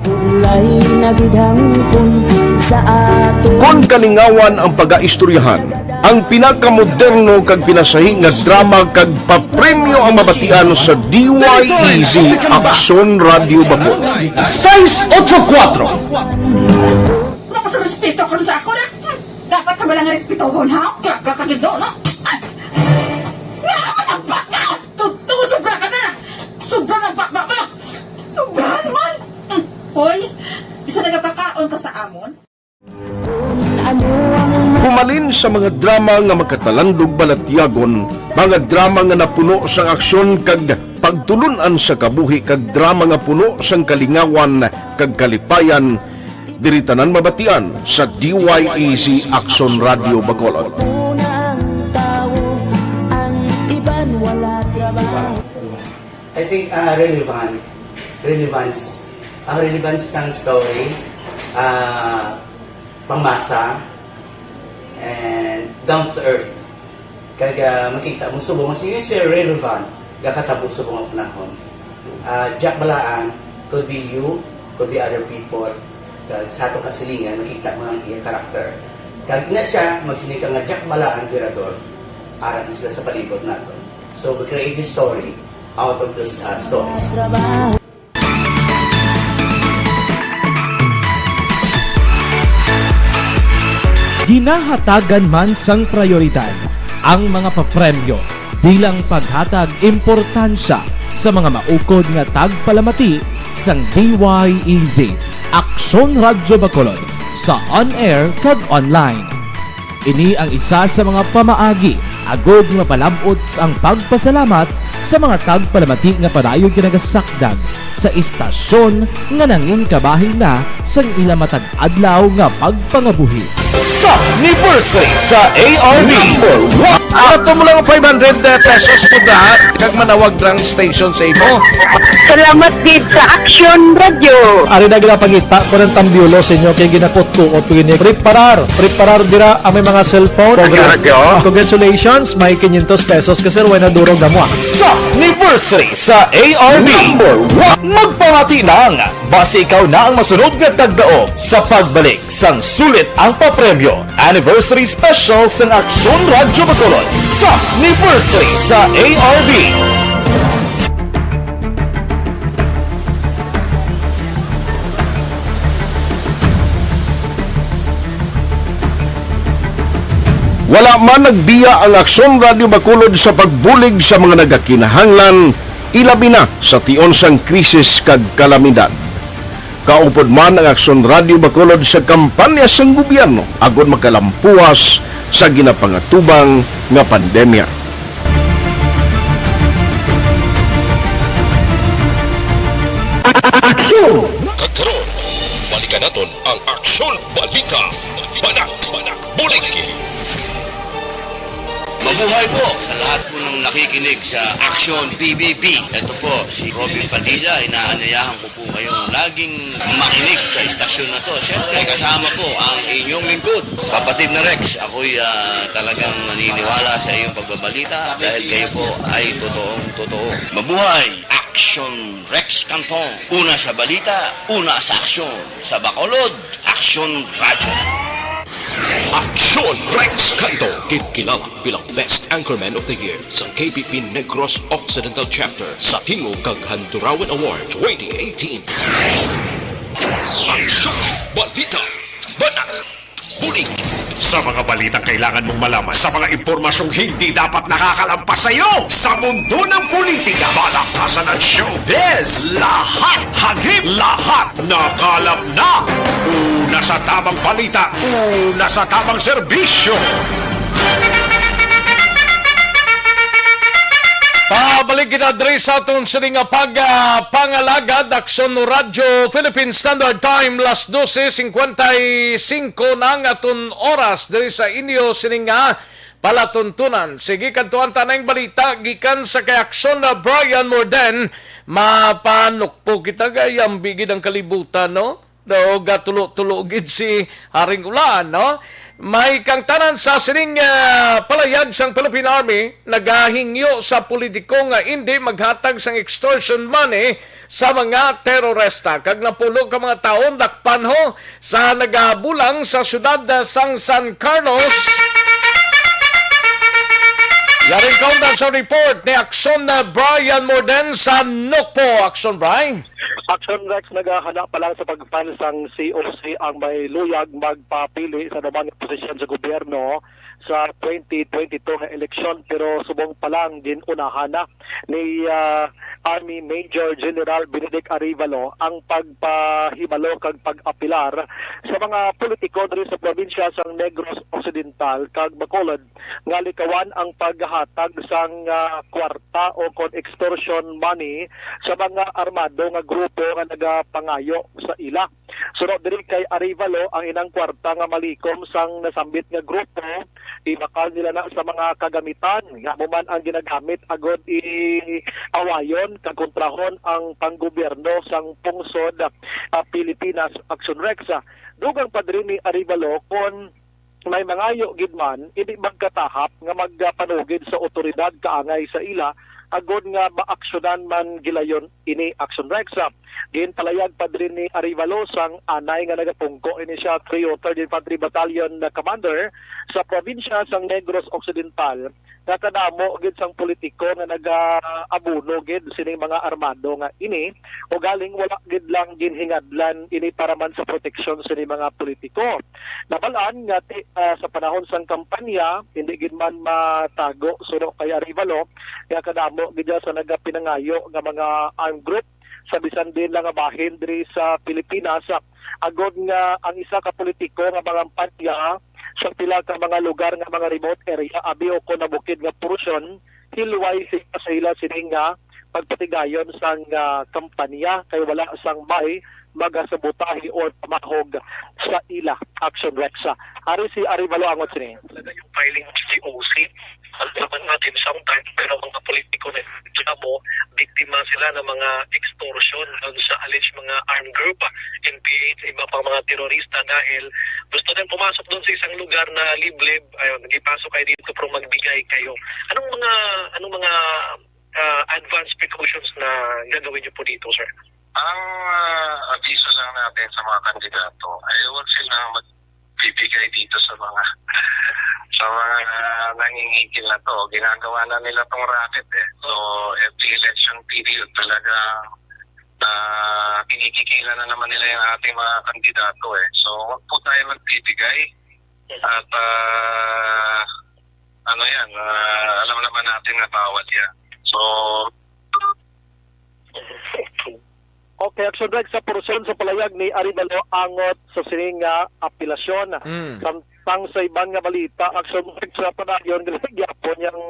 kalingawan ang pag-aistoryahan, ang pinakamoderno kag pinasahi nga drama kag papremyo ang mabatian sa DYEZ Aksyon Radio Bacol. 684 Wala ka sa respeto ko sa ako na. Dapat ka ba lang respetuhon, ha? Kakagido, no? Nakakanagbak na! Tutugo, sobra ka na! Sobra na bakbak mo! Sobra naman! Hoy, isa nagapakaon ka sa amon? Pumalin sa mga drama nga makatalandog balatyagon, mga drama nga napuno sang aksyon kag pagtulunan sa kabuhi kag drama nga puno sang kalingawan kag kalipayan, diri tanan mabatian sa DYEZ Aksyon Radio Bacolod. I think relevance sang story, pangmasa, and down to earth. Kag makita mo subong mas yun siya relevant gakatabo subong ang panahon. Jack Balaan could be you, could be other people. Kag sa ato kasilingan makita mo ang iyang karakter. Kag ina siya magsinika nga Jack Balaan tirador aran sila sa palibot nato. So we create this story out of those stories. Ginahatagan man sang prioridad ang mga papremyo bilang paghatag importansya sa mga maukod nga tagpalamati sang DYEZ Aksyon Radio Bacolod sa on-air kag online. Ini ang isa sa mga pamaagi agod nga palabot ang pagpasalamat sa mga tagpalamati nga padayon kinagasakdag sa istasyon nga nangin kabahin na sang ilamatag adlaw nga pagpangabuhi. Sa anniversary sa ARV ato mo lang 500 pesos po na kag manawag lang station sa imo. Salamat din sa Aksyon Radio. Ari na ginapangita ko ng tambiulo sa inyo kaya ginapot ko o pwede preparar dira ang may mga cellphone. Congratulations, may 500 pesos kasi wala na durog na mo. Sa anniversary sa ARV magpamati nang base ikaw na ang masunod nga tagdao sa pagbalik sang sulit ang papremyo anniversary special sang Aksyon Radio Bacolod sa anniversary sa ARV. Wala man nagbiya ang Aksyon Radio Bacolod sa pagbulig sa mga nagakinahanglan, ilabi na sa tion sang krisis kag kalamidad. Kaupod man ang Aksyon Radio Bacolod sa kampanya sang gobyerno agod makalampuas sa ginapangatubang nga pandemya. Aksyon! Karon, balikan naton ang Aksyon Balita. Banak, bulig! Mabuhay po sa lahat po ng nakikinig sa Aksyon PBB. Ito po, si Robin Padilla. Inaanyayahan ko po kayong laging makinig sa istasyon na to. Siyempre, kasama po ang inyong lingkod. Kapatid na Rex, ako'y talagang naniniwala sa iyong pagbabalita dahil kayo po ay totoong-totoo. Mabuhay! Aksyon Rex Canton. Una sa balita, una sa aksyon. Sa Bacolod, Aksyon Radyo. Aksyon Rex Canto, kilala bilang Best Anchorman of the Year sa KBP Negros Occidental Chapter sa Tingog kag Handurawan Award 2018. Aksyon Balita, Banak, Bulig. Sa mga balitang kailangan mong malaman, sa mga impormasyong hindi dapat nakakalampas sa iyo, sa mundo ng politika, balakasan at showbiz, lahat hagip, lahat nakalap na. Una sa tamang balita, una sa tamang serbisyo. Pabalik kita diri sa aton sining pangalagad Aksyon Radio Philippine Standard Time las 12:55 na ang aton oras diri sa inyo sining palatuntunan. Sige kadtuan tanang balita gikan sa kay Aksyon na Brian Morden, mapanukpo kita gayam bigid ang kalibutan, no? do gatulo-tulo gid si Haring Ulan, no? May kang tanan sa sining palayag sang Philippine Army nagahingyo sa politiko nga hindi maghatag sang extortion money sa mga terorista. Kag napulo ka mga taon dakpan ho sa nagabulang sa syudad sang San Carlos. Yaring kaundan sa report ni Action na Brian Morden sa Nokpo. Action, Brian. Action Rex naghahanap pa lang sa pagpansang COC ang may luyag magpapili sa naman posisyon sa gobyerno sa 2022 na eleksyon, pero subong pa lang din unahan na ni Army Major General Benedict Arevalo ang pagpahibalo kag pag-apilar sa mga politiko diri sa probinsya sang Negros Occidental kag Bacolod nga likawan ang paghatag sang kwarta o kon extortion money sa mga armado nga grupo nga nagapangayo sa ila. Sunod diri kay Arevalo ang inang kwarta nga malikom sang nasambit nga grupo, ibakal nila na sa mga kagamitan nga man ang ginagamit agod i-awayon kakontrahon ang panggobyerno sang pungsod Pilipinas. Action Rex. Dugang padri ni Arevalo kon may mangayo gid man hindi magkatahap nga magpanugid sa otoridad kaangay sa ila agod nga maaksyonan man gilayon ini. Action Rex. Gin palayag pa rin ni Arevalo sang anay nga nagapungko ini siya 303rd Infantry Battalion na commander sa probinsya sang Negros Occidental. Nakadamo gid sang politiko nga nagaabuno gid sining mga armado nga ini o galing wala gid lang ginhingadlan ini para man sa proteksyon sining mga politiko. Nabalaan nga sa panahon sang kampanya hindi gid man matago suno kay Arevalo nga kadamo gid sa nagapinangayo nga mga armed group sa bisan din lang nga bahin diri sa Pilipinas agod nga ang isa ka politiko nga mga panya sa pila ka mga lugar nga mga remote area abi o ko nabukid nga porusyon hilway sa ila sining nga pagpatigayon sang kampanya kay wala sang may magasabutahi o pamahog sa ila. Action Rex. Ari si Arevalo angot sini. Talaga yung filing ng COC, alam natin sometimes pero mga politiko na mo, biktima sila ng mga extortion sa alleged mga armed group, NPH, iba pang mga terorista dahil gusto din pumasok doon sa isang lugar na liblib, ayun, nagipasok kayo dito pero magbigay kayo. Anong mga advanced precautions na gagawin niyo po dito, sir? Ang aviso lang natin sa mga kandidato ay huwag silang magbibigay dito sa mga nangingikil na to. Ginagawa na nila tong racket eh. So every election period talaga kinikikilan na naman nila yung ating mga kandidato eh. So huwag po tayo magbibigay at alam naman natin na bawal yan. So Okay, Action Rex sa porosyon sa palayag ni Arevalo angot sa sining apelasyon. Samtang sa ibang nga balita, Action Rex sa panayon gyapon yang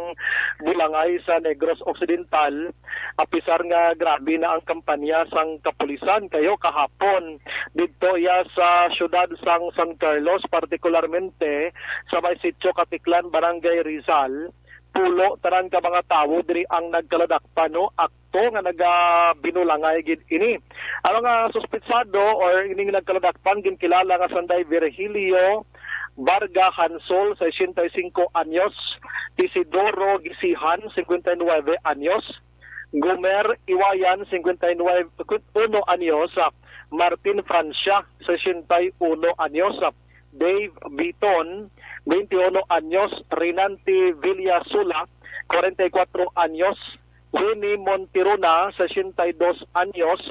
bulangay sa Negros Occidental. Apisar nga grabe na ang kampanya sang kapulisan kayo kahapon didto ya sa syudad sang San Carlos, partikularmente sa may sitio Katiklan, Barangay Rizal. Pulo taran ka mga tawo diri ang nagkaladakpan no akto nga nagabinulangay gid ini. Ang mga suspetsado or ini nagkaladakpan ginkilala nga Sanday Virgilio Varga Hansol 65 anyos, Isidoro Gisihan 59 anyos, Gomer Iwayan 59 anyos, Martin Francia 61 anyos, Dave Biton 21 anyos, Renante Villasula 44 anyos, Winnie Montirona 62 anyos,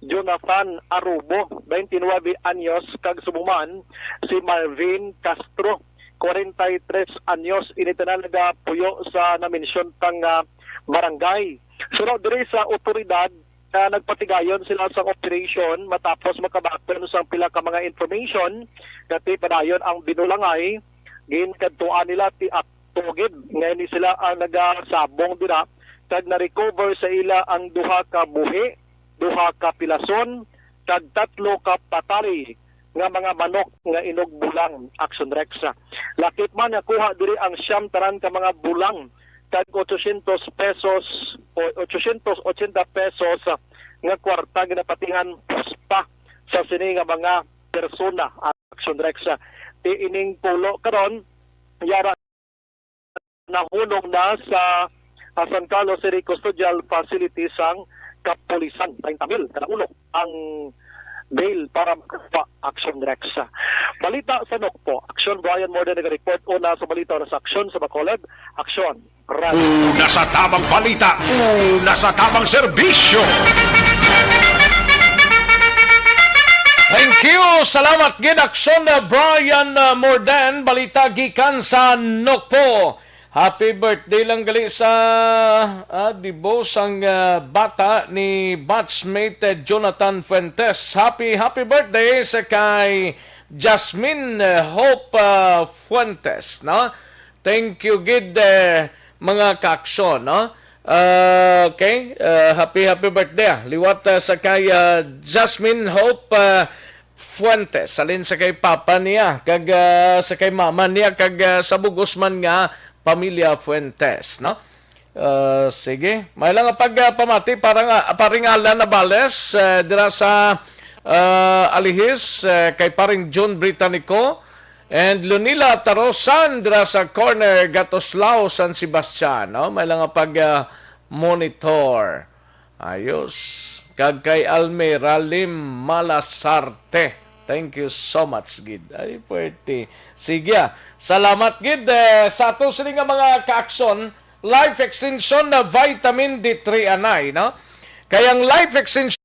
Jonathan Arubo 29 anyos, kag sumuman si Marvin Castro 43 anyos, initanalaga puyo sa namensyon tang barangay. Sunod diri sa otoridad nagpatigayon sila sa operation matapos makabaton sa pila ka mga information kati padayon ang binulangay ginkadtuan nila ti aktogid ngayon sila ang nagasabong dira kag na-recover sa ila ang duha ka buhi, duha ka pilason kag 3 ka patari nga mga manok nga inog bulang. Action Rex. Lakip man nakuha diri ang siyam taran ka mga bulang kag 800 pesos o 880 pesos nga kwarta ginapatingan puspa sa sini nga mga persona Action Rex. Ti ining pulo karon yara nahunong na sa San Carlos City Custodial Facility sang Kapulisan 30,000 kada ulo ang bail para makakuha Action Rex. Balita sa Nokpo, Action Brian Morden nag-report una sa balita sa Action sa Bacolod, Action Una sa tamang balita, una sa tamang serbisyo. Thank you. Salamat gid Action Brian Morden, balita gikan sa Nokpo. Happy birthday lang gali sa dibos ang bata ni batchmate Jonathan Fuentes. Happy birthday sa kay Jasmine Hope Fuentes, no? Thank you gid mga ka-aksyon, no? Okay, happy birthday. Liwat sa kay Jasmine Hope Fuentes. Salin sa kay papa niya, kag sa kay mama niya, kag sa bugos man nga Pamilya Fuentes, no? Sige. May lang pagpamati paring Alan Navales dira sa Alihis kay paring John Britannico and Lunila Tarosan dira sa corner Gatoslao San Sebastian, no? May lang monitor. Ayos. Kag kay Almira Lim Malasarte. Thank you so much, Gid. Ay, pwerte. Sige. Salamat, Gid. Sa ato sila nga mga ka-aksyon, life extension na vitamin D3 anay, no? Kayang life extension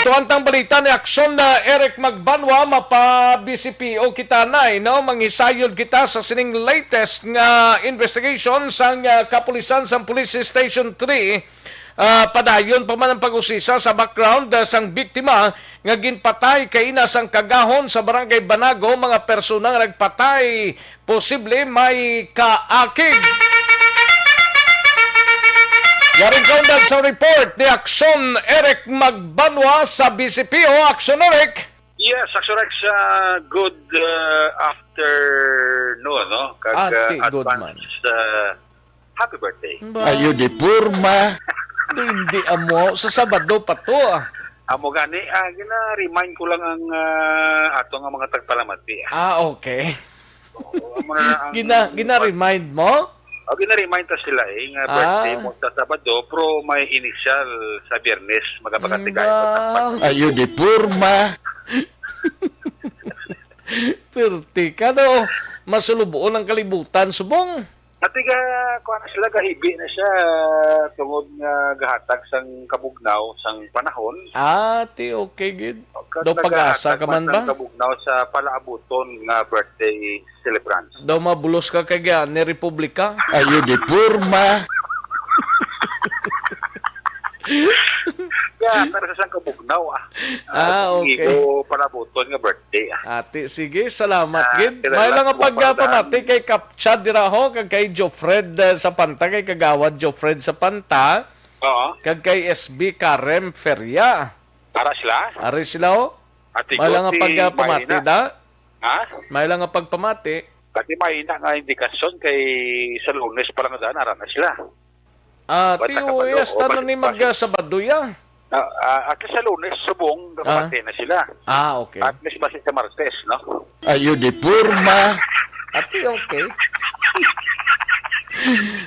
katuantang balita ni Aksyon na Eric Magbanwa mapa-BCPO kita na, no? Mangisayod kita sa sining latest nga investigation sang kapulisan sang Police Station 3. Padayon pa man ang pag-usisa sa background sang biktima nga ginpatay kay ina sang kagahon sa Barangay Banago, mga persona nga nagpatay posible may kaakig. Yaring kaundan sa report ni Aksyon Eric Magbanwa sa BCPO. Aksyon Eric. Yes, Aksyon Rex, good afternoon, no? Good man. Happy birthday. Ayo di purma. Hindi amo sa Sabado pa to. Amo gani, gina-remind ko lang ang ato nga mga tagpalamati. Okay. Gina-remind mo? Gina-remind ta sila nga birthday mo sa Sabado, pero may initial sa Biyernes, magapagatigay. Ayo di purma. Perti ka no, masulubuon ang kalibutan, subong. At kuha na sila, gahibi na siya tungod nga gahatag sang kabugnaw sang panahon. Okay, good. Do pag-asa ka man ba? Kabugnaw sa palaabuton nga birthday celebrants. Do mabulos ka kay ni Republika? Ayo di purma. Pero sa sang kabugnaw okay. Igo palabuton nga birthday. Ati, sige, salamat gid. May lang nga pagpamati kay Kapchad diraho kag kay Jofred sa Panta, kay kagawad Jofred sa Panta. Oo. Kag kay SB Karem Feria. Para sila? Ari sila ho. May lang nga pagpamati da. May lang nga pagpamati. Kasi may nga indikasyon kay sa Lunes pa lang daan, aran na sila. Tiyo, yes, tanong ni mag-Sabado ya. At least sa Lunes, subong, kapatid na sila. Okay. At least basta sa Martes, no? Ayo di purma. Ati, okay.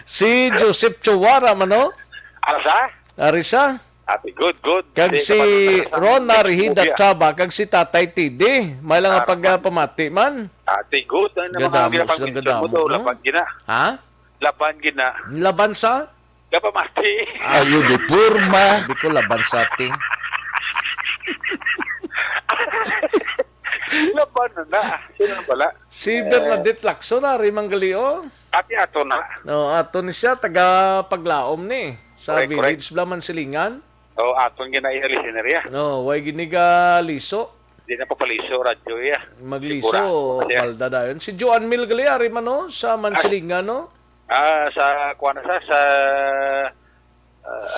Si Joseph Chowara, mano? Arasa? Arisa? Ati, good. Kag si Ron Narihida Chaba, kag si Tatay Tidi. May lang nga pagpamati man. Ati, good. Ano mga ginapang-picture mo daw? Laban gina. Ha? Laban gina. Laban sa? Kapamati. Ayo di purma. Hindi ko laban sa ating. Laban na. Sino pala? Si Bernadette Lacson na, Rimang Galio. Ati ato na. No, ato ni siya, taga Paglaom ni. Sa Correct, Village Blaman Silingan. Aton gina-ialisin na riya. No, way giniga liso. Hindi na papaliso, radyo ya. Magliso, balda dayon. Si Joan Mil Galiari man, no? Sa Mansilingan, no? Sa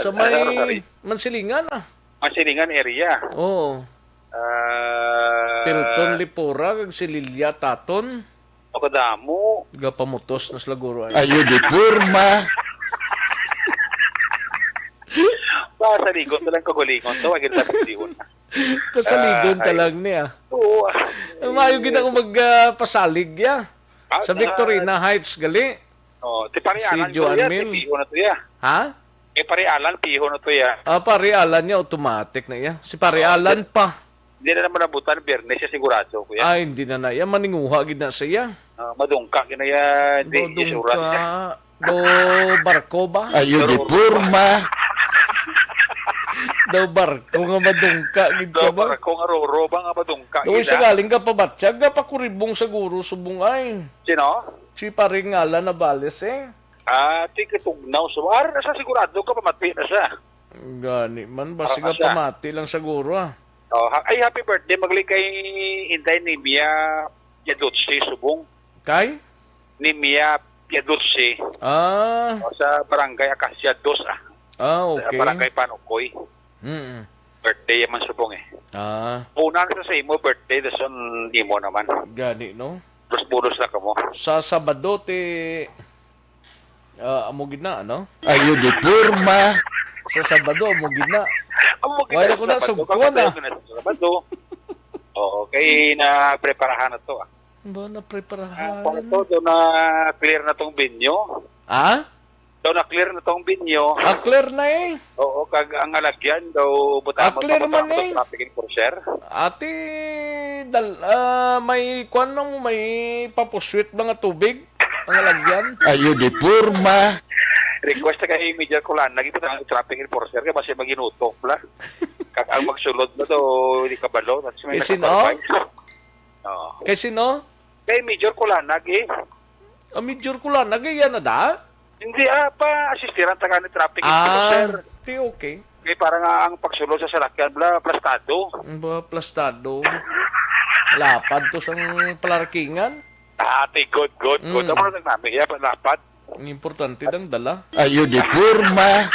sa may Mansilingan, Mansilingan area. Oo. Pilton Lipura, kag si Lilia Taton. O kadamo. Gapamutos na slaguro. Ayo di purma. Sa ligon talang kagulingon. Tawagin sa pagdiyon. Pasaligon talang niya. Oo. Mayo gina ko magpasalig ya. Sa Victorina Heights gali. Ti Parialan si Joan Mil. Piho na to ya. Ha? Parialan, piho na to ya. Parialan niya, automatic na ya. Si Parialan pa. Hindi na naman nabutan, Biyernes siya sigurado, kuya. Hindi na ya. Maninguha gina siya. Madungka, gina ya. Madungka. Do barko ba? Ayo di purma. Do barko nga madungka. Do barko nga roro ba nga madungka. Do isa galing ka pa batsyag, ka pa kuribong siguro subong ay. Sino? Si Paringala na Bales eh. Ti kitugnaw suwar. Nasa sigurado ka pamati na siya. Gani man, basi ka pamati lang siguro Ay, happy birthday. Magli kay Inday ni Mia Piadotsi subong. Kay? Ni Mia Piadotsi. Sa Barangay Acacia 2 okay. Sa Barangay Panukoy. Birthday yaman subong eh. Una na sa imo birthday, dason di mo naman. Gani, no? Pulos na ka mo. Sa Sabado, amugid na, ano? Ayo di purma. Sa Sabado, amugid na. Wala ko na, sugkuan na. Sabado. Oo, kay na-preparahan na to. Ba, na-preparahan? Doon na clear na tong binyo. Daw na clear na tong binyo. Clear na eh. Oo, kag ang alagyan daw butamo clear man eh. Traffic enforcer. Ate, may kwan nang may papuswit mga tubig ang alagyan. Ayo di purma. Request kay Major Kulan, lagi po ang traffic enforcer kaya basta maginutok la. Kag ang magsulod na daw di kabalo. Kay sino? Kay sino? Kay Major Kulan, lagi. Major Kulan, lagi yan na da? Hindi, pa asistiran taga ni traffic enforcer. Okay. Kaya parang ang pagsulod sa salakyan, plastado. Plastado. Lapad to sang palarkingan. Good. Ano mo namin, lapad. Ang importante lang dala. Ayo di purma.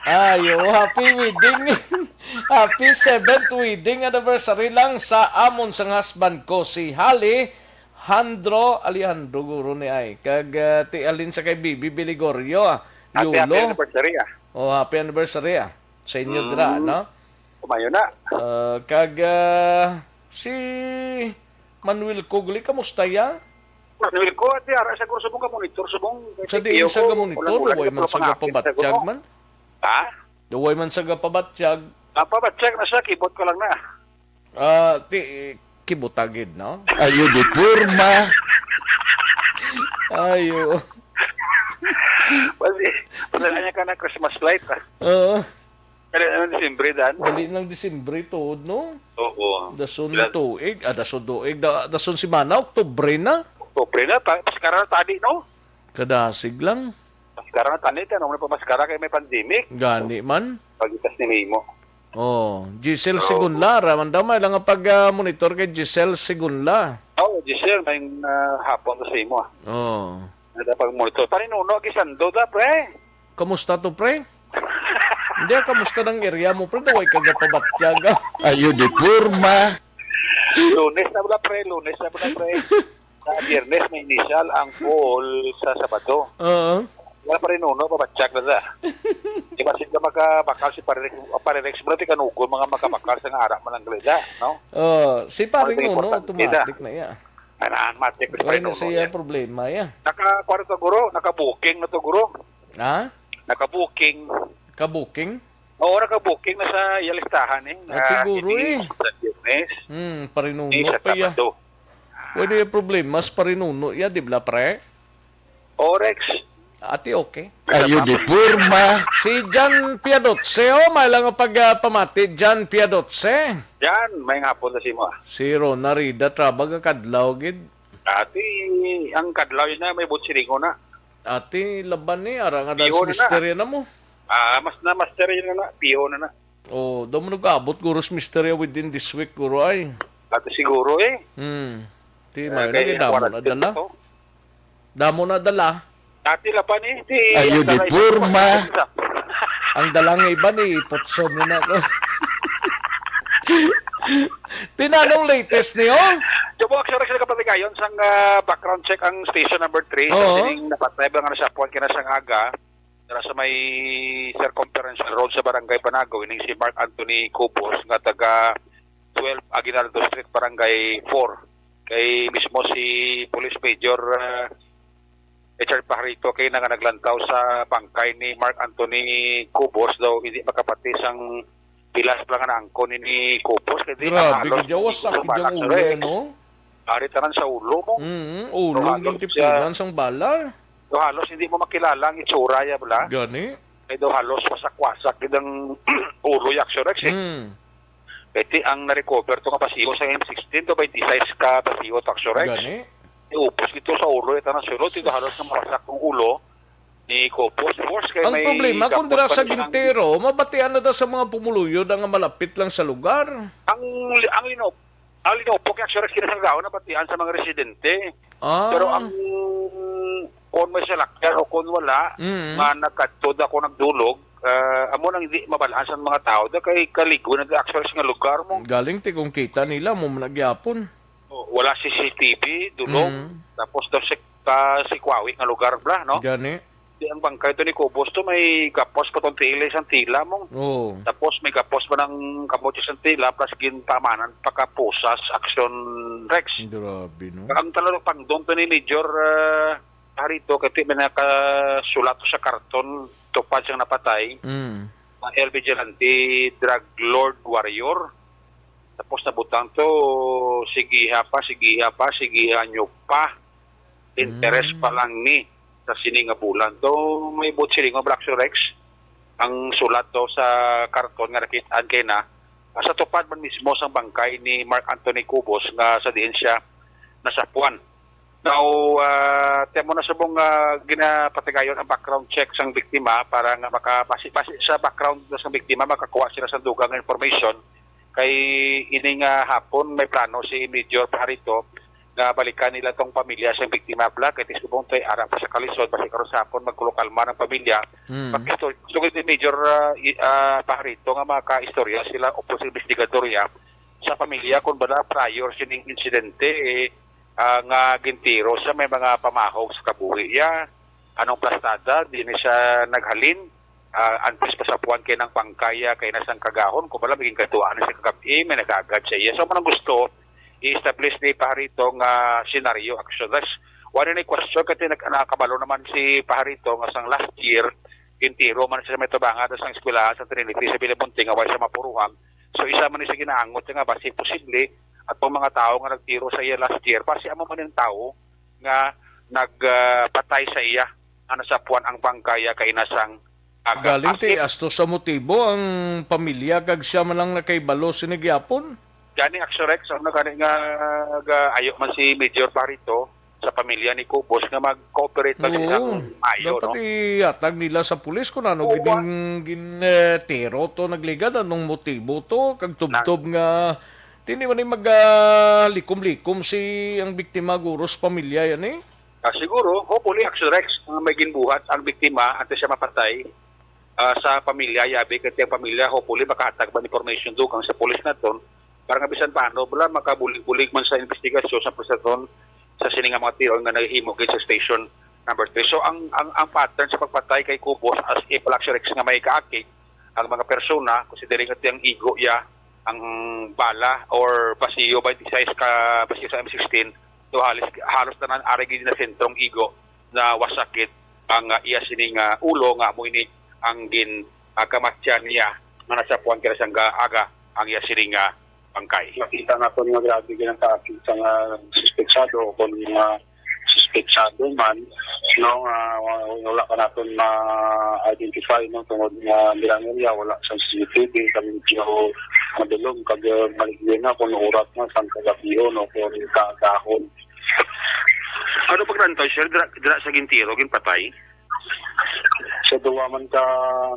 Ayo, happy wedding. Happy 7th wedding anniversary lang sa amon sang husband ko, si Alejandro guro ni ay. Kag ti alin sa kay Bibi Biligorio. Happy anniversary happy anniversary sa inyo dira, no? Kumayo na. Kag si Manuel Cogli, kamusta ya? Manuel ko, ati ara sa kurso mong monitor subong. Sa diin sa monitor, duway man sa pabatsyag man. Duway man sa pabatsyag. Pabatsyag na siya, keyboard ko lang na. Kibutagid, no? Ayo di purma. Ayo. Padala niya ka na Christmas light, Dali na Disembre, Dan. Dali ng Disembre to, no? Oo. Dason na tuig. Dason tuig. Dason si Mana, Oktubre na. Oktubre na. Paskara na tadi, no? Kadasig lang. Paskara na tadi. Tanong na pa paskara kaya may pandemic. Gani man. Pagitas ni Mimo. Giselle Sigunla. Ramandamay lang ang pag-monitor kay Giselle Sigunla. Giselle. May hapon to sa imo, pag-monitor. Paninuno, kisando da, pre. Kamusta to, pre? Hindi, kamusta ng area mo, pre? Daway kagapabatyaga. Ayo di purma. Lunes na pala, pre. Sa Biyernes, may initial ang call sa Sabado. Wala pa rin nuno, pabatsak na sa. Di ba sila makabakal si Parirex, berarti kanugol mga makabakal sa nga harap man ang gleda, no? Si Paring Nuno, automatic na yan. Anaan, matik. Wala na siya problema yan. Naka-kwarto guro, naka-booking na to guro. Ha? Naka-booking. Ka-booking? Oo, naka-booking na sa listahan eh. At siguro Parinuno pa yan. Pwede yung problema sa Parinuno yan, di ba pre? Orex. Ati okay. Ayo di Purma. Si Jan Piadotse, may lang pagpamati, Jan Piadotse. Jan, may ngapon na si mo. Si Rona Rida, trabag kadlaw, gid. Ati, ang kadlaw yun na, may butsiringo na. Ati, laban ni, arang adas misterya na mo. Mas na misterya na, piho na na. Daw mo nag-abot, guros misterya within this week, guro ay. Ati siguro eh. Ti, may damo na dala. Damo na dala. Dati lapan Ayo di Purma. Ang dalang iba ni Potso mo na. Pinanong latest niyo? Jobo, actually, sila kapatigayon sang background check ang station number 3. Oo. Sa sining napatayba nga na siya puwan kina siyang aga. Nara sa may circumferential road sa Barangay Panago. Ining si Mark Anthony Cubos nga taga 12 Aguinaldo Street, Barangay 4. Kay mismo si Police Major Richard Pajarito kay nga naglantaw sa bangkay ni Mark Anthony Cubos daw hindi makapati sang pilas pa nga naangko ni Cubos. Grabe, gidyawas sa kidyang ulo, no? Ari tanan sa ulo mo. Ulo yung tipunan sang bala. Do halos hindi mo makilala ang itsura ya bala. Gani. Kay do halos wasak-wasak gidang ulo yak Rex eh. Pwede ang na-recover to nga pasiyo sa M16 to 26 ka pasiyo Rex. Gani. Upos ito sa ulo ito na sulod ito halos na marasak ng ulo ni Copos. Ang problema kung dira sa Gintero, mabatian na daw sa mga pumuluyod ang malapit lang sa lugar. Ang linopok actually kinasanggaw na batian sa mga residente. Pero ang kung may salakyan o kung wala, nga nagkatod ako nagdulog, amo nang hindi mabalaan sa mga tao da kay kaligo na actually sa lugar mo. Galing ti kung kita nila mo nagyapon. Wala CCTV, dulog. Tapos daw si Kwawi nga lugar bla, no? Gani. Di ang bangkay to ni Cubos to may gapos pa tong tila isang tila mo. Tapos may gapos pa ng kamot isang tila plus gintamanan pagkapusas action Rex. Grabe, no? Ang talagang pangdon to ni Major Harito kasi may nakasulat sa karton tupad siyang napatay. El Vigilante Drug Lord Warrior. Tapos nabutang to, sigiha nyo pa. Interes pa lang ni sa sininga bulan. To may butsiringo Black Rex. Ang sulat to sa karton nga nakitaan kay na. Sa tupad man mismo sa bangkay ni Mark Anthony Cubos nga sa diin siya nasapuan. Now, temo na sabong ginapatigayon ang background check sang biktima para nga makapasi sa background sang biktima makakuha sila sa dugang information. Kay ining hapon may plano si Major Pajarito na balikan nila tong pamilya sa biktima Black kay subong tay ara pa sa kalisod basi karon sa hapon magkulokalma ng pamilya. Sugod ni Major Pajarito nga maka-istorya sila o posible investigadorya sa pamilya kung bala prior sining insidente nga gintiro sa may mga pamahog sa kabuhi ya anong plastada di ni siya naghalin. Antes pa sa puwan kay ng pangkaya kay nasang kagahon kung pala maging katuan sa kagabi may nagagad siya. So manang gusto i-establish ni Pajarito nga scenario action. Wala na question kasi nakabalo naman si Pajarito nga sang last year gintiro man siya may tabanga sa eskwela sa Trinity sa Bilibunting nga wala siya mapuruhan. So isa man siya ginaangot nga basi posible at ang mga tao nga nagtiro sa iya last year basi amo man yung tao nga nagpatay sa iya ano sa puwan ang pangkaya kay nasang galing ti asto sa motibo ang pamilya kag siya man lang nakaibalo sinigyapon. Gani Axorex ang nagani nga ayo man si Major Pajarito sa pamilya ni Cubos nga mag-cooperate pa sila ayo no. Dapat iatag nila sa pulis kung ano gin tero to nagligad anong motibo to kag tubtob nga tindi man maglikom-likom si ang biktima guros pamilya yan eh. Siguro hopefully Axorex may ginbuhat ang biktima at siya mapatay. Sa pamilya, yabi kasi ang pamilya, hopefully makahatag ba information doon sa polis na ton para nga bisan paano, wala makabulig-bulig man sa investigasyon sa proseson sa sininga mga tiro nga naghihimog sa station number 3. So ang pattern sa pagpatay kay Cubos as if Laxerex nga may kaakit, ang mga persona, considering ito yung igo ya, ang bala or basiyo 26 ka basiyo sa M16, so halos tanan arigi na sentrong igo na wasakit ang iya sining ulo nga mo ini ang kamatyan niya nga nasa puwan kaya siyang aga ang iya sining bangkay. Nakita na ito nga grabe ng kaakit sa suspetsado kung suspetsado man, no, wala ka natin ma-identify, no, tungod nga nilang area, wala sa CCTV, kami medyo madulong, kag maligyan na kung urat na, saan kagabiho, no, kung kakahon. Ano pagrantoy, sir? Dira sa gintiro, ginpatay? Sa duwa man ka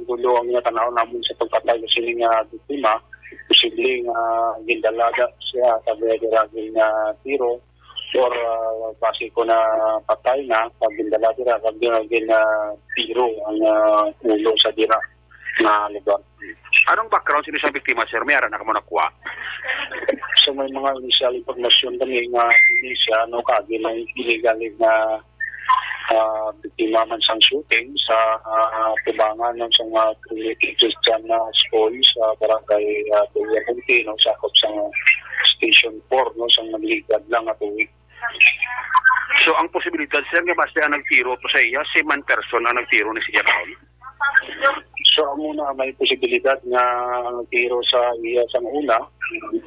gulo ang tanaw namin sa pagpatay kasi nga biktima, posibleng gindalaga siya sa beragin na tiro, or base ko na patay na pag gindala dira pag tiro ang ulo sa dira na lugar. Anong background sino sa biktima, sir? May ara na ka mo nakuha? So may mga initial information kami nga hindi siya kagi ng illegal na biktima man sang shooting sa tubangan ng sa Christian school sa barangay Tuya Puntino sakop sa Station 4 sa nagligad lang at uwi. So ang posibilidad, sir, nga basta ang nagtiro to sa iya, si man person ang nagtiro ni siya Paul? So muna may posibilidad nga ang nagtiro sa iya sa una,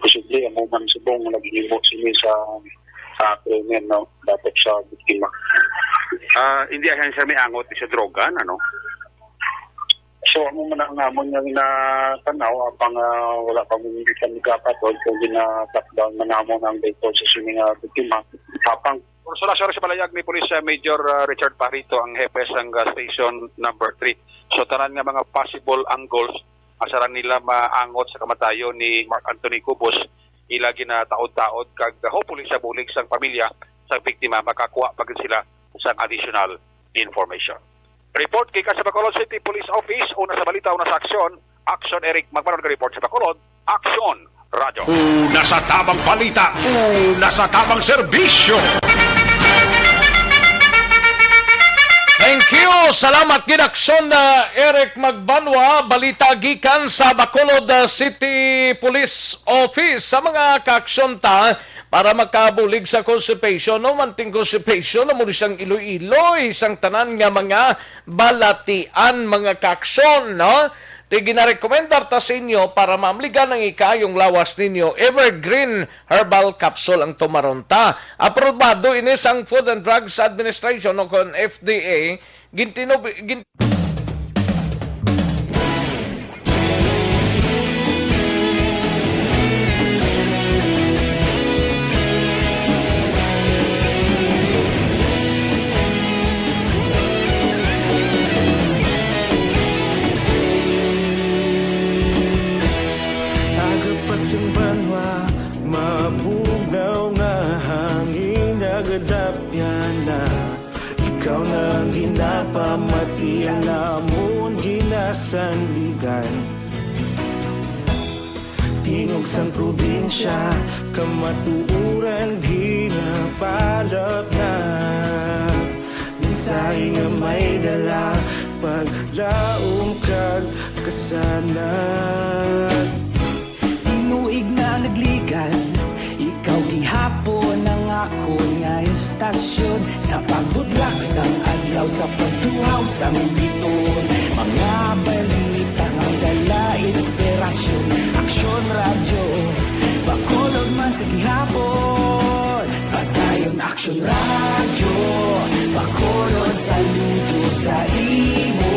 posible ang man subong naghimo sini sa krimen, no, dapat sa biktima. Hindi ayan sir may angot sa droga, ano? So mo man ang amon nga tanaw apang wala pa mo hindi kami kapatol kung gina-lockdown man namon ang dito sa sini nga biktima. Apang Sorry sa palayag ni Police Major Richard Parito, ang hepe sang station number 3. So tanan nga mga possible angles asaran nila maangot sa kamatayon ni Mark Anthony Cubos, ilagi na taod-taod kag hopefully sa bulig sang pamilya sa biktima makakuha pagid sila sa additional information. Report kay sa Bacolod City Police Office, una sa balita, una sa aksyon. Action Eric magpanon ka report sa Bacolod. Action Radyo. Una sa tamang balita, una sa tamang serbisyo. Thank you. Salamat ginaksyon na Eric Magbanwa. Balita gikan sa Bacolod City Police Office sa mga kaaksyon ta para makabulig sa constipation. No manting constipation na muli siyang Iloilo, isang tanan nga mga balatian, mga kaaksyon, no? Ginarekomendar ta sa inyo para maamligan ng ikayong lawas ninyo. Evergreen Herbal Capsule ang tumaronta. Aprobado inis ang Food and Drugs Administration o kon FDA. Banwa, mabugaw nga hangin nagadapyan na ikaw na ginapamati ang namon ginasandigan tingog sang probinsya kamatuuran ginapalap na minsay nga may dala paglaom kag kasanat tuig na nagligan, ikaw gihapon ang ako nga estasyon sa pagbudlak sang adlaw sa pagtuhaw sa biton mga balita ang dala inspirasyon aksyon radyo Bacolod man sa gihapon padayon aksyon radyo Bacolod saludo sa imo.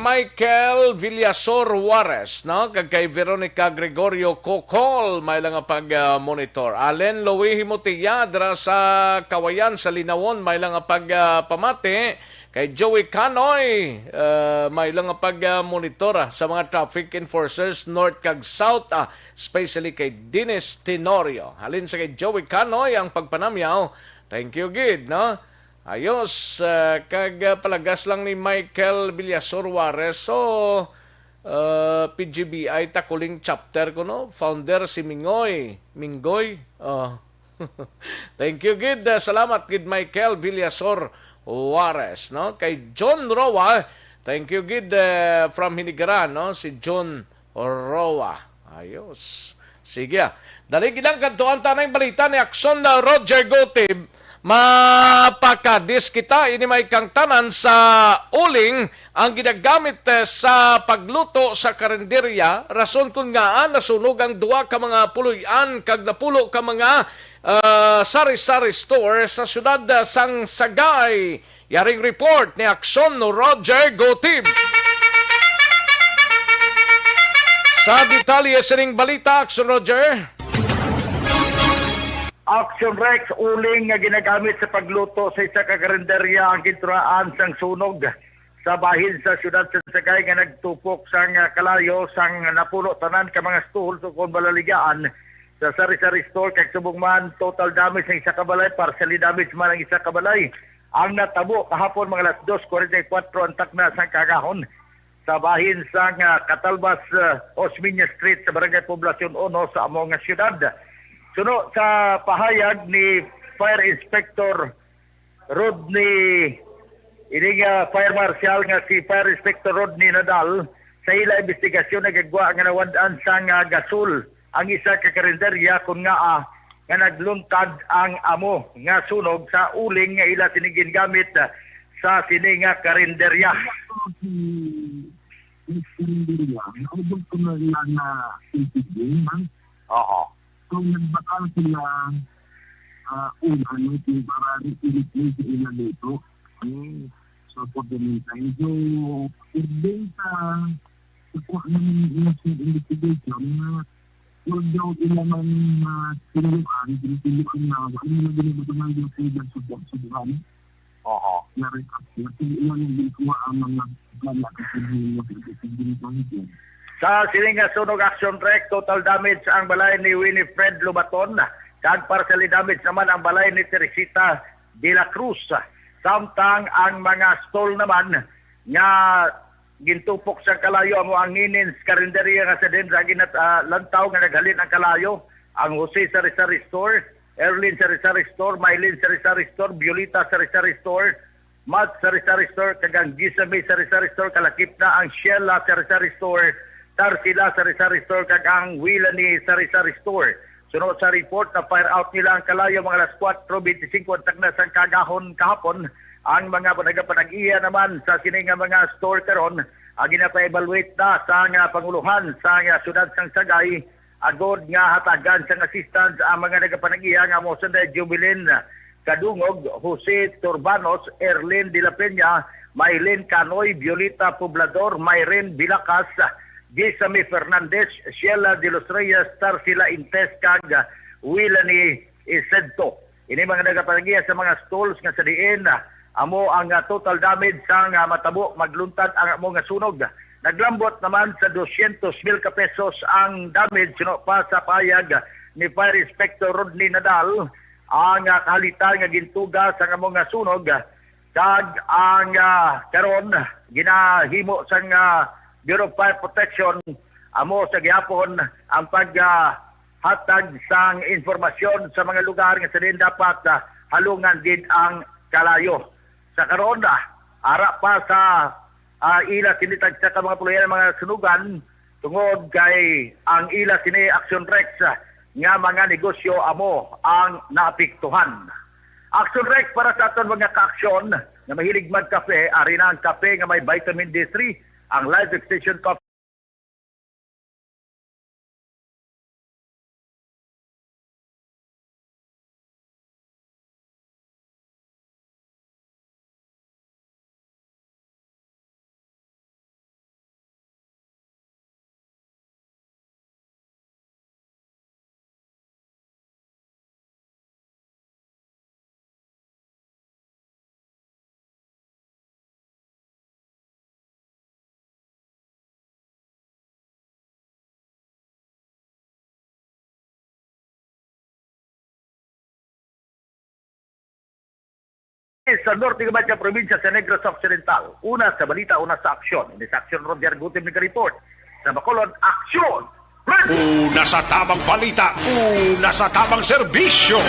Michael Villasor Juarez, no? Kay Veronica Gregorio Cocol, may lang pag-monitor. Allen Louie Himotiya, dra sa Kawayan, sa Linawon, may lang pag-pamati. Kay Joey Canoy, may lang pag-monitor sa mga traffic enforcers north kag south, especially kay Dennis Tenorio. Halin sa kay Joey Canoy ang pagpanamyaw. Thank you, Gid, no? Ayos, kag palagas lang ni Michael Villasor Juarez. So, PGBI takuling chapter ko, no? Founder si Minggoy. Thank you, Gid. Salamat, Gid Michael Villasor Juarez, no? Kay John Roa, thank you gid from Hinigaran, no? Si John Roa. Ayos. Sige. Dali gilang kantuan tanay balita ni Akson na Roger Gotib. Mapakadis kita ini may kang tanan sa uling ang ginagamit sa pagluto sa karinderya. Rason kun nga nasunog ang duwa ka mga puluyan kag napulo ka mga sari-sari store sa syudad sang Sagay. Yaring report ni Akson no Roger Gotib. Sa detalye sining balita, Akson Roger. Action Rex, uling nga ginagamit sa pagluto sa isa ka karinderya ang kinturaan sang sunog sa bahin sa syudad sa Sagay nga nagtupok sang kalayo sang napulo tanan ka mga stool so kung balaligaan sa sari-sari store kag subong man total damage ng isa ka balay, partially damage man ang isa ka balay. Ang natabo kahapon mga alas 2:44 ang takna sang kagahon sa bahin sang Katalbas Osmeña Street sa Barangay Poblacion 1 sa among syudad. Suno sa pahayag ni Fire Inspector Rodney, Fire Marshal nga si Fire Inspector Rodney Nadal, sa ila investigasyon nagagwa nga nawandaan sang gasol ang isa ka karinderya kung nga nagluntad ang amo nga sunog sa uling nga ila sinigin gamit sa sini nga karinderya. Oo. Kung nagbakal sila ulan para i-replace ilan dito so for the meantime so ibig sa kuha ng investigation na huwag daw ilaman na tinuan na wala na ginagawa ng yung subuhan na reaction kasi ilan yung ginagawa ang mga gala kasi yung sa sining sunog action track, total damage ang balay ni Winifred Lubaton. Kag partially damage naman ang balay ni Teresita de la Cruz. Samtang ang mga stall naman nga gintupok sa kalayo amo ang Ninins karinderya nga sa Dendra lantaw nga naghalin ang kalayo. Ang Jose Sari-Sari Store, Erlin Sari-Sari Store, Maylin Sari-Sari Store, Violeta Sari-Sari Store, Matt Sari-Sari Store, kagang Gisame Sari-Sari Store, kalakip na ang Sheila Sari-Sari Store, Tarsila Sari-Sari Store, kagang Wilani Sari-Sari Store. Sunod sa report na fire out nila ang kalayo mga alas 4:25 ang takna sang kagahon kahapon. Ang mga nagapanag-iya naman sa sining mga store karon ang ginapa-evaluate na sa panguluhan sa syudad sang Sagay agod nga hatagan sang assistance ang mga nagapanag-iya nga mo sa Jubilin Kadungog, Jose Turbanos, Erlin de la Peña, Maylin Canoy, Violeta Poblador, Mayren Bilacas, Gisame Fernandez, Sheila de los Reyes, Tarsila Intes, kag Wilani Isedto. Ini mga nagapanagya sa mga stalls nga sa diin, amo ang total damage sa matabo magluntad ang amo nga sunog. Naglambot naman sa 200,000 pesos ang damage pa sa payag ni Fire Inspector Rodney Nadal. Ang kahalitan nga gintuga sa amo nga sunog kag ang karon ginahimo sa Bureau of Fire Protection amo sa gihapon ang paghatag sang informasyon sa mga lugar nga sa din dapat halungan din ang kalayo. Sa karon ara pa sa ila sinitag sa mga puluyan mga sunugan tungod kay ang ila sini Action Rex nga mga negosyo amo ang naapektuhan. Action Rex para sa aton mga ka-aksyon na mahilig mag-kape, ari na ang kape nga may vitamin D3, ang Life Extension Coffee. Sa norte naman ng probinsya sa Negros Occidental. Una sa balita, una sa aksyon. Hindi sa aksyon, Roger Gutim nag-report. Sa Bacolod, aksyon! Una sa tamang balita, una sa tamang serbisyo.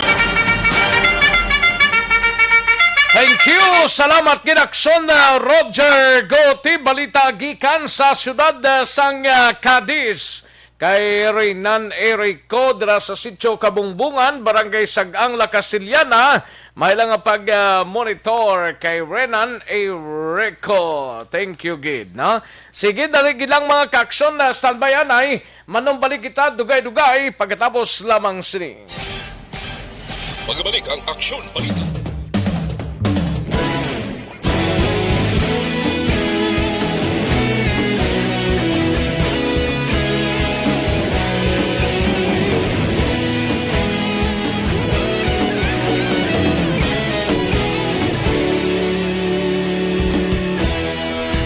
Thank you. Salamat Ginaksyon Roger Goti. Balita gikan sa siyudad sang Cadiz. Kay Renan Erico dira sa Sitio Kabungbungan, Barangay Sagang, La Casillana. May lang pag-monitor kay Renan Erico. Thank you, Gid. No? Sige, dali gilang mga kaksyon na standbyan ay manumbalik kita dugay-dugay pagkatapos lamang sini. Pagbalik ang Aksyon Balita.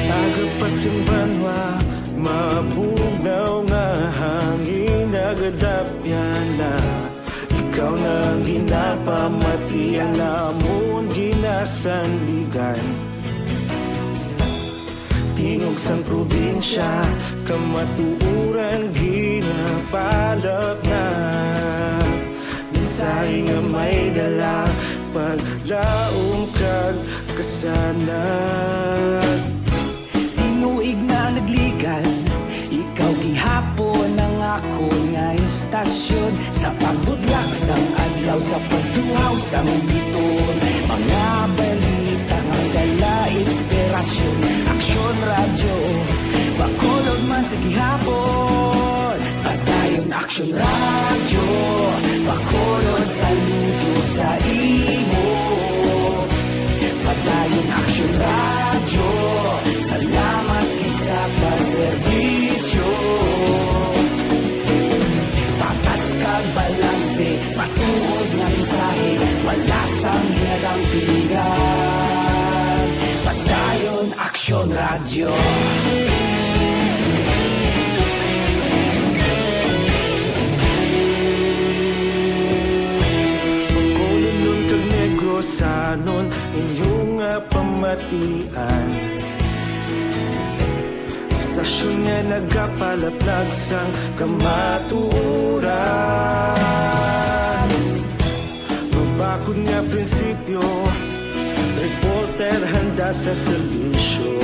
Agapasang banwa, mabugaw nga hangin agadapyan na. Ikaw nang ginapamatian namon ginasanligan. Tingog sang probinsya, kamatuuran ginapalap na. Minsay nga may dala, paglaom kag kasanag. Tinuig na nagligan, ikaw gihapon ang ako nga istasyon. Sa pagbudlak sang adlaw, sa pagtuhaw sang biton. Mga balita nga dala inspirasyon. Aksyon radyo, bakolod man sa gihapon. Padayon Aksyon radyo, bakolod saludo sa imo. Padayon Aksyon radyo, salamat sa pagserbisyo. Patas kag balanse, patuod nga mensahe, wala sang hinadang pilihan. Padayon Aksyon radyo. Pagkolon kag Negrosanon, inyong pamatian. Stasyon nga nagapalaplag sang kamatuuran. Mabakod nga prinsipyo, reporter handa sa serbisyo.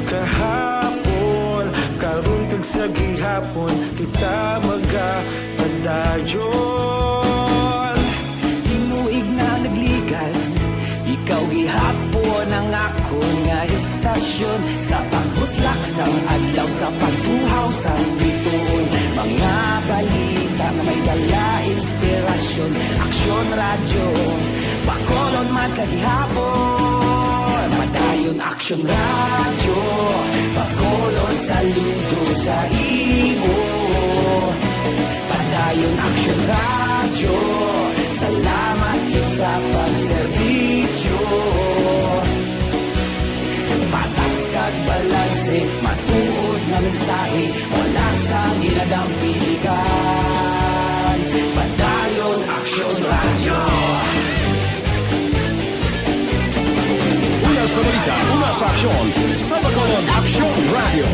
Kahapon, karon kag sa gihapon, kita magapadayon. Tinuig na nagligan, ikaw gihapon ang ako nga istasyon. Sa pagbutlak sang adlaw, sa pagtuhaw sang biton. Mga balita na may dala inspirasyon. Aksyon radyo, bakolon man sa gihapon. Padayon Aksyon radyo, bakolon saludo sa imo. Padayon Aksyon radyo, salamat sa pagserbisyo. Patas kag balanse, matuod na mensahe, wala sang ginadang piligan. Padayon Aksyon radyo. Una sa balita, una sa aksyon, sa Bacolod Aksyon Radio.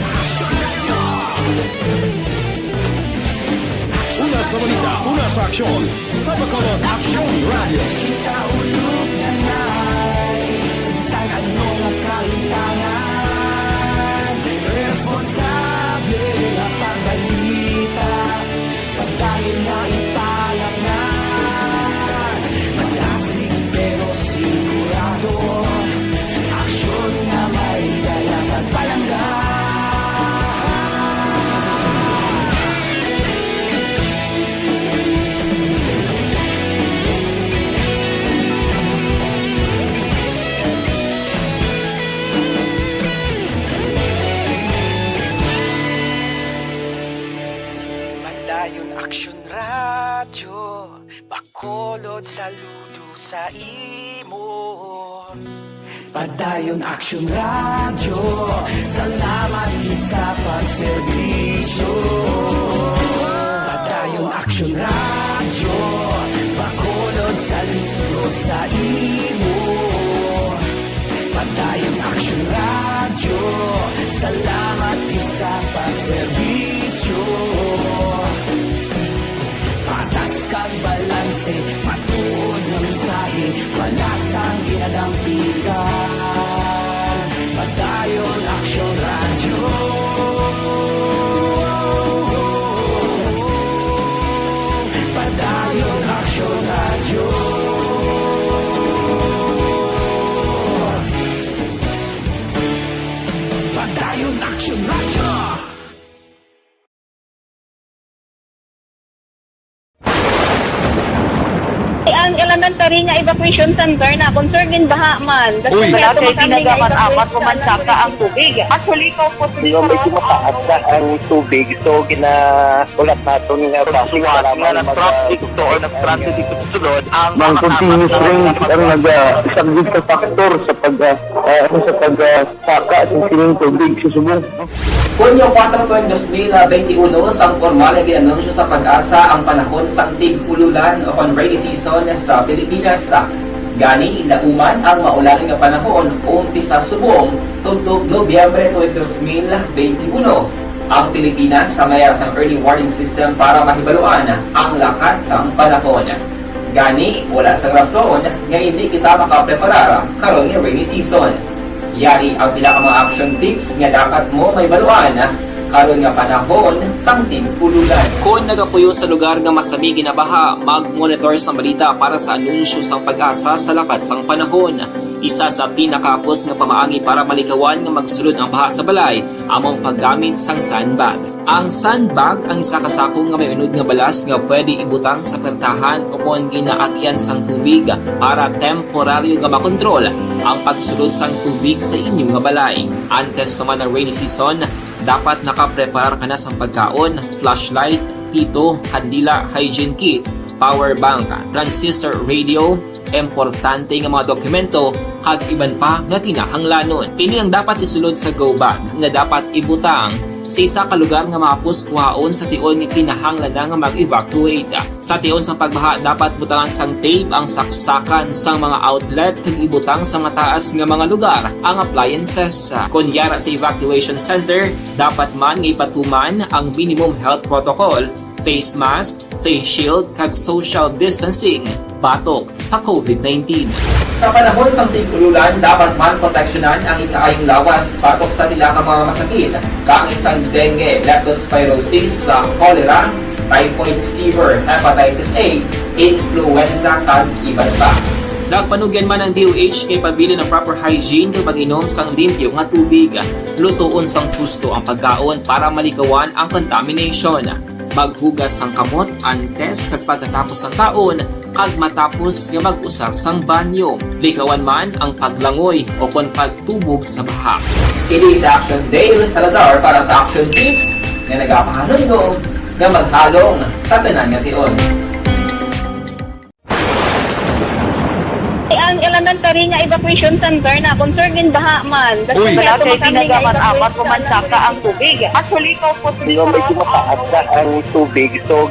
Una sa balita, una sa aksyon, sa Bacolod Aksyon Radio. Kita ulog na na'y sinsang anong ang kahintangan. Responsable na pagbalita, pagdahin na ipalang na. Malasig pero sigurado, aksyon na may dalang at palanggan. Padayon Aksyon radyo, bakolod saludo sa imo. Padayon Aksyon radyo, salamat gid sa pagserbisyo. Padayon Aksyon radyo, bakolod saludo sa imo. Padayon Aksyon radyo, salamat gid sa pagserbisyo. Patas kag balanse, matuod na mensahe, wala sang ginagawa. ang elementary nga evacuation center na concern din baha man. Uy. Wala kay pinagaman apat kumansaka ang tubig. Actually, ikaw po Hindi medyo mataas na ang tubig. So, ulat natin nga Siwat nga nag-traffic to or nag-transit dito sa sulod ang Mang continuous rain ang nag-subject sa factor sa pagsaka sa sining tubig sa subong. Hunyo 4, 2021, sang formal ay ginanunsyo sa Pag-asa ang panahon sa tig-ululan o rainy season sa Pilipinas. Gani, lauman ang maulaling nga panahon umpisa subong tugtog Nobyembre 2021. Ang Pilipinas sa mayar sang early warning system para mahibaluan ang lakat sang panahon. Gani, wala sang rason nga hindi kita makapreparar karon nga rainy season. Yari ang pila ka mga action tips nga dapat mo may baluan karon nga panahon sang tig-ululan. Kung nagapuyo sa lugar nga masami ginabaha, mag-monitor sa balita para sa anunsyo sang Pag-asa sa lakat sang panahon. Isa sa pinakapos nga pamaagi para malikawan nga magsulod ang baha sa balay among paggamit sang sandbag. Ang sandbag ang isa ka sako nga may unod nga balas nga pwede ibutang sa pertahan o kung ginaakyan sang tubig para temporaryo nga makontrol ang pagsulod sang tubig sa inyong nga balay. Antes naman ng rainy season, dapat nakaprepare ka na sa pagkaon, flashlight, pito, kandila, hygiene kit, power bank, transistor radio, importante nga mga dokumento kag iban pa nga kinahanglanon. Ini ang dapat isulod sa go bag nga dapat ibutang sa isa ka lugar nga mapus kuhaon sa tion nga kinahanglan nga mag-evacuate. Sa tion sa pagbaha dapat butangan sang tape ang saksakan sang mga outlet kag ibutang sa mataas nga mga lugar ang appliances. Kunyara sa evacuation center, dapat man nga ipatuman ang minimum health protocol, face mask, face shield kag social distancing batok sa COVID-19. Sa panahon sa tig-ululan, dapat man proteksyonan ang ikaayong lawas batok sa nila ka mga masakit, kang isang dengue, leptospirosis, cholera, typhoid fever, hepatitis A, influenza, kag iban pa. Nagpanugyan man ang DOH kay pabili ng proper hygiene kay pag-inom sang limpyo nga tubig, lutuon sang husto ang pagkaon para malikawan ang contamination. Maghugas sang kamot antes kag pagkatapos ang kaon kag matapos nga mag-usar sang banyo. Likawan man ang paglangoy o kon pagtubog sa baha. Kini sa Action Dale Salazar para sa Action Tips nga nagapahanundong nga maghalong sa tanan nga tion. ang elementary nga evacuation center na concern din baha man. Uy. Wala kay pinagaman apat kumansaka ang tubig. Actually, ikaw po Hindi medyo mataas na ang tubig. So,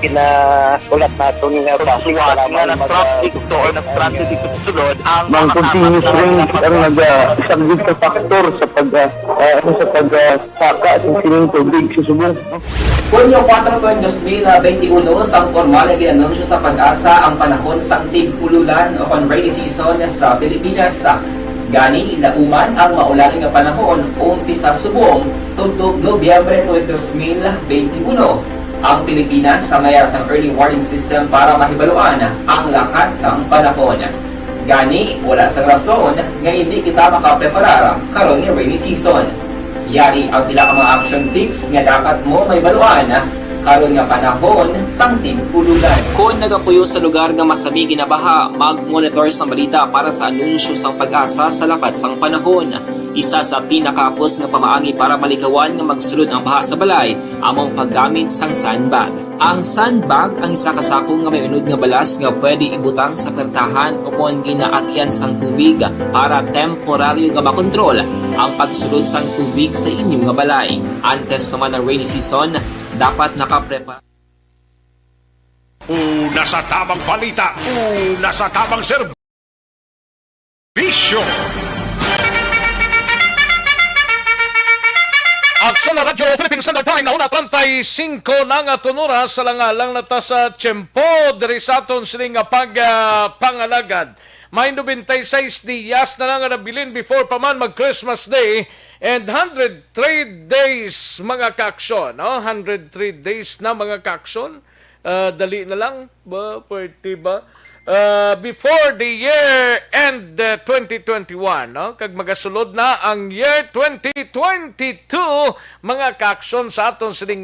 ulat natin nga Siwat nga nag-traffic to or nag-transit dito sa sulod ang Mang continuous rain ang nag-subject sa factor sa pagsaka sa sining tubig sa subong. Hunyo 4, 2021, sang formal ay ginanunsyo sa Pag-asa ang panahon sang tig-ululan o rainy season sa Pilipinas. Gani, lauman ang maulaling nga panahon umpisa subong tugtog Nobyembre 2021. Ang Pilipinas sa mayar sang early warning system para mahibaluan ang lakat sang panahon. Gani, wala sang rason nga hindi kita makapreparar karon nga rainy season. Yari ang pila ka mga action tips nga dapat mo may baluan karon nga panahon sang tig-ululan. Kung nagapuyo sa lugar nga masami ginabaha, mag-monitor sa balita para sa anunsyo sang Pag-asa sa lakat sang panahon. Isa sa pinakapos nga pamaagi para malikawan nga magsulod ang baha sa balay among paggamit sang sandbag. Ang sandbag ang isa ka sako nga may unod nga balas nga pwede ibutang sa pertahan o kung ginaakyan sang tubig para temporaryo nga makontrol ang pagsulod sang tubig sa inyong nga balay. Antes naman ng rainy season, dapat nakaprepare. Una sa tamang balita, una sa tamang serbisyo. Aksyon na Radyo Philippine Standard Time na 1:35 na nga tunura sa langalang nata sa Tiyempo diri sa aton sining pangalagad. May 96 diyas na lang nga nabilin before pa man mag-Christmas Day and 103 days mga kaaksyon. No? 103 days na mga kaaksyon. Dali na lang ba? Pwede ba? Before the year end 2021, no? Kag magasulod na ang year 2022, mga kaaksyon sa aton sining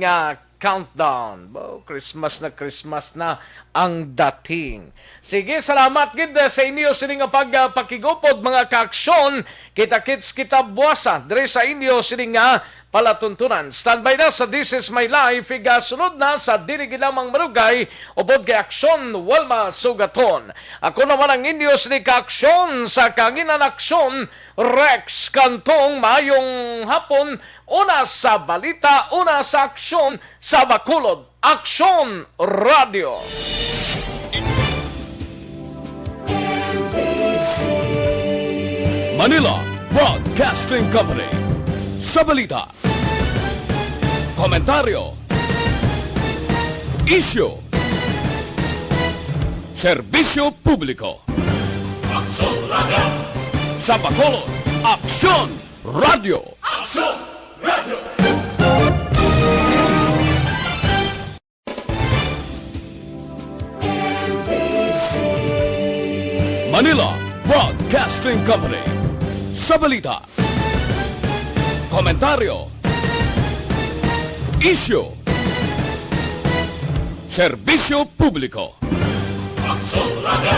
countdown. Christmas na ang dating. Sige, salamat gid sa inyo sini nga pagpakigupod mga kaaksyon. Kita-kits kita buwasa diri sa inyo sini nga palatuntunan. Standby na sa This Is My Life. Sunod na sa Dili Lamang Marugay upod kay Aksyon Walma Sugaton. Ako naman ang inyo sini kaaksyon sa Kanginan Aksyon Rex Kantong. Mayong hapon. Una sa balita, una sa aksyon sa Bacolod. Aksyon Radio. Manila Broadcasting Company. Sa balita, komentaryo, issue, serbisyo publiko. Aksyon Radio. Sa Bacolod, Aksyon Radio. Aksyon Radio. Manila Broadcasting Company. Sa balita, komentaryo, issue, serbisyo publiko. Aksyon Radio.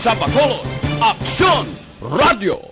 Sa Bacolod, Aksyon Radio.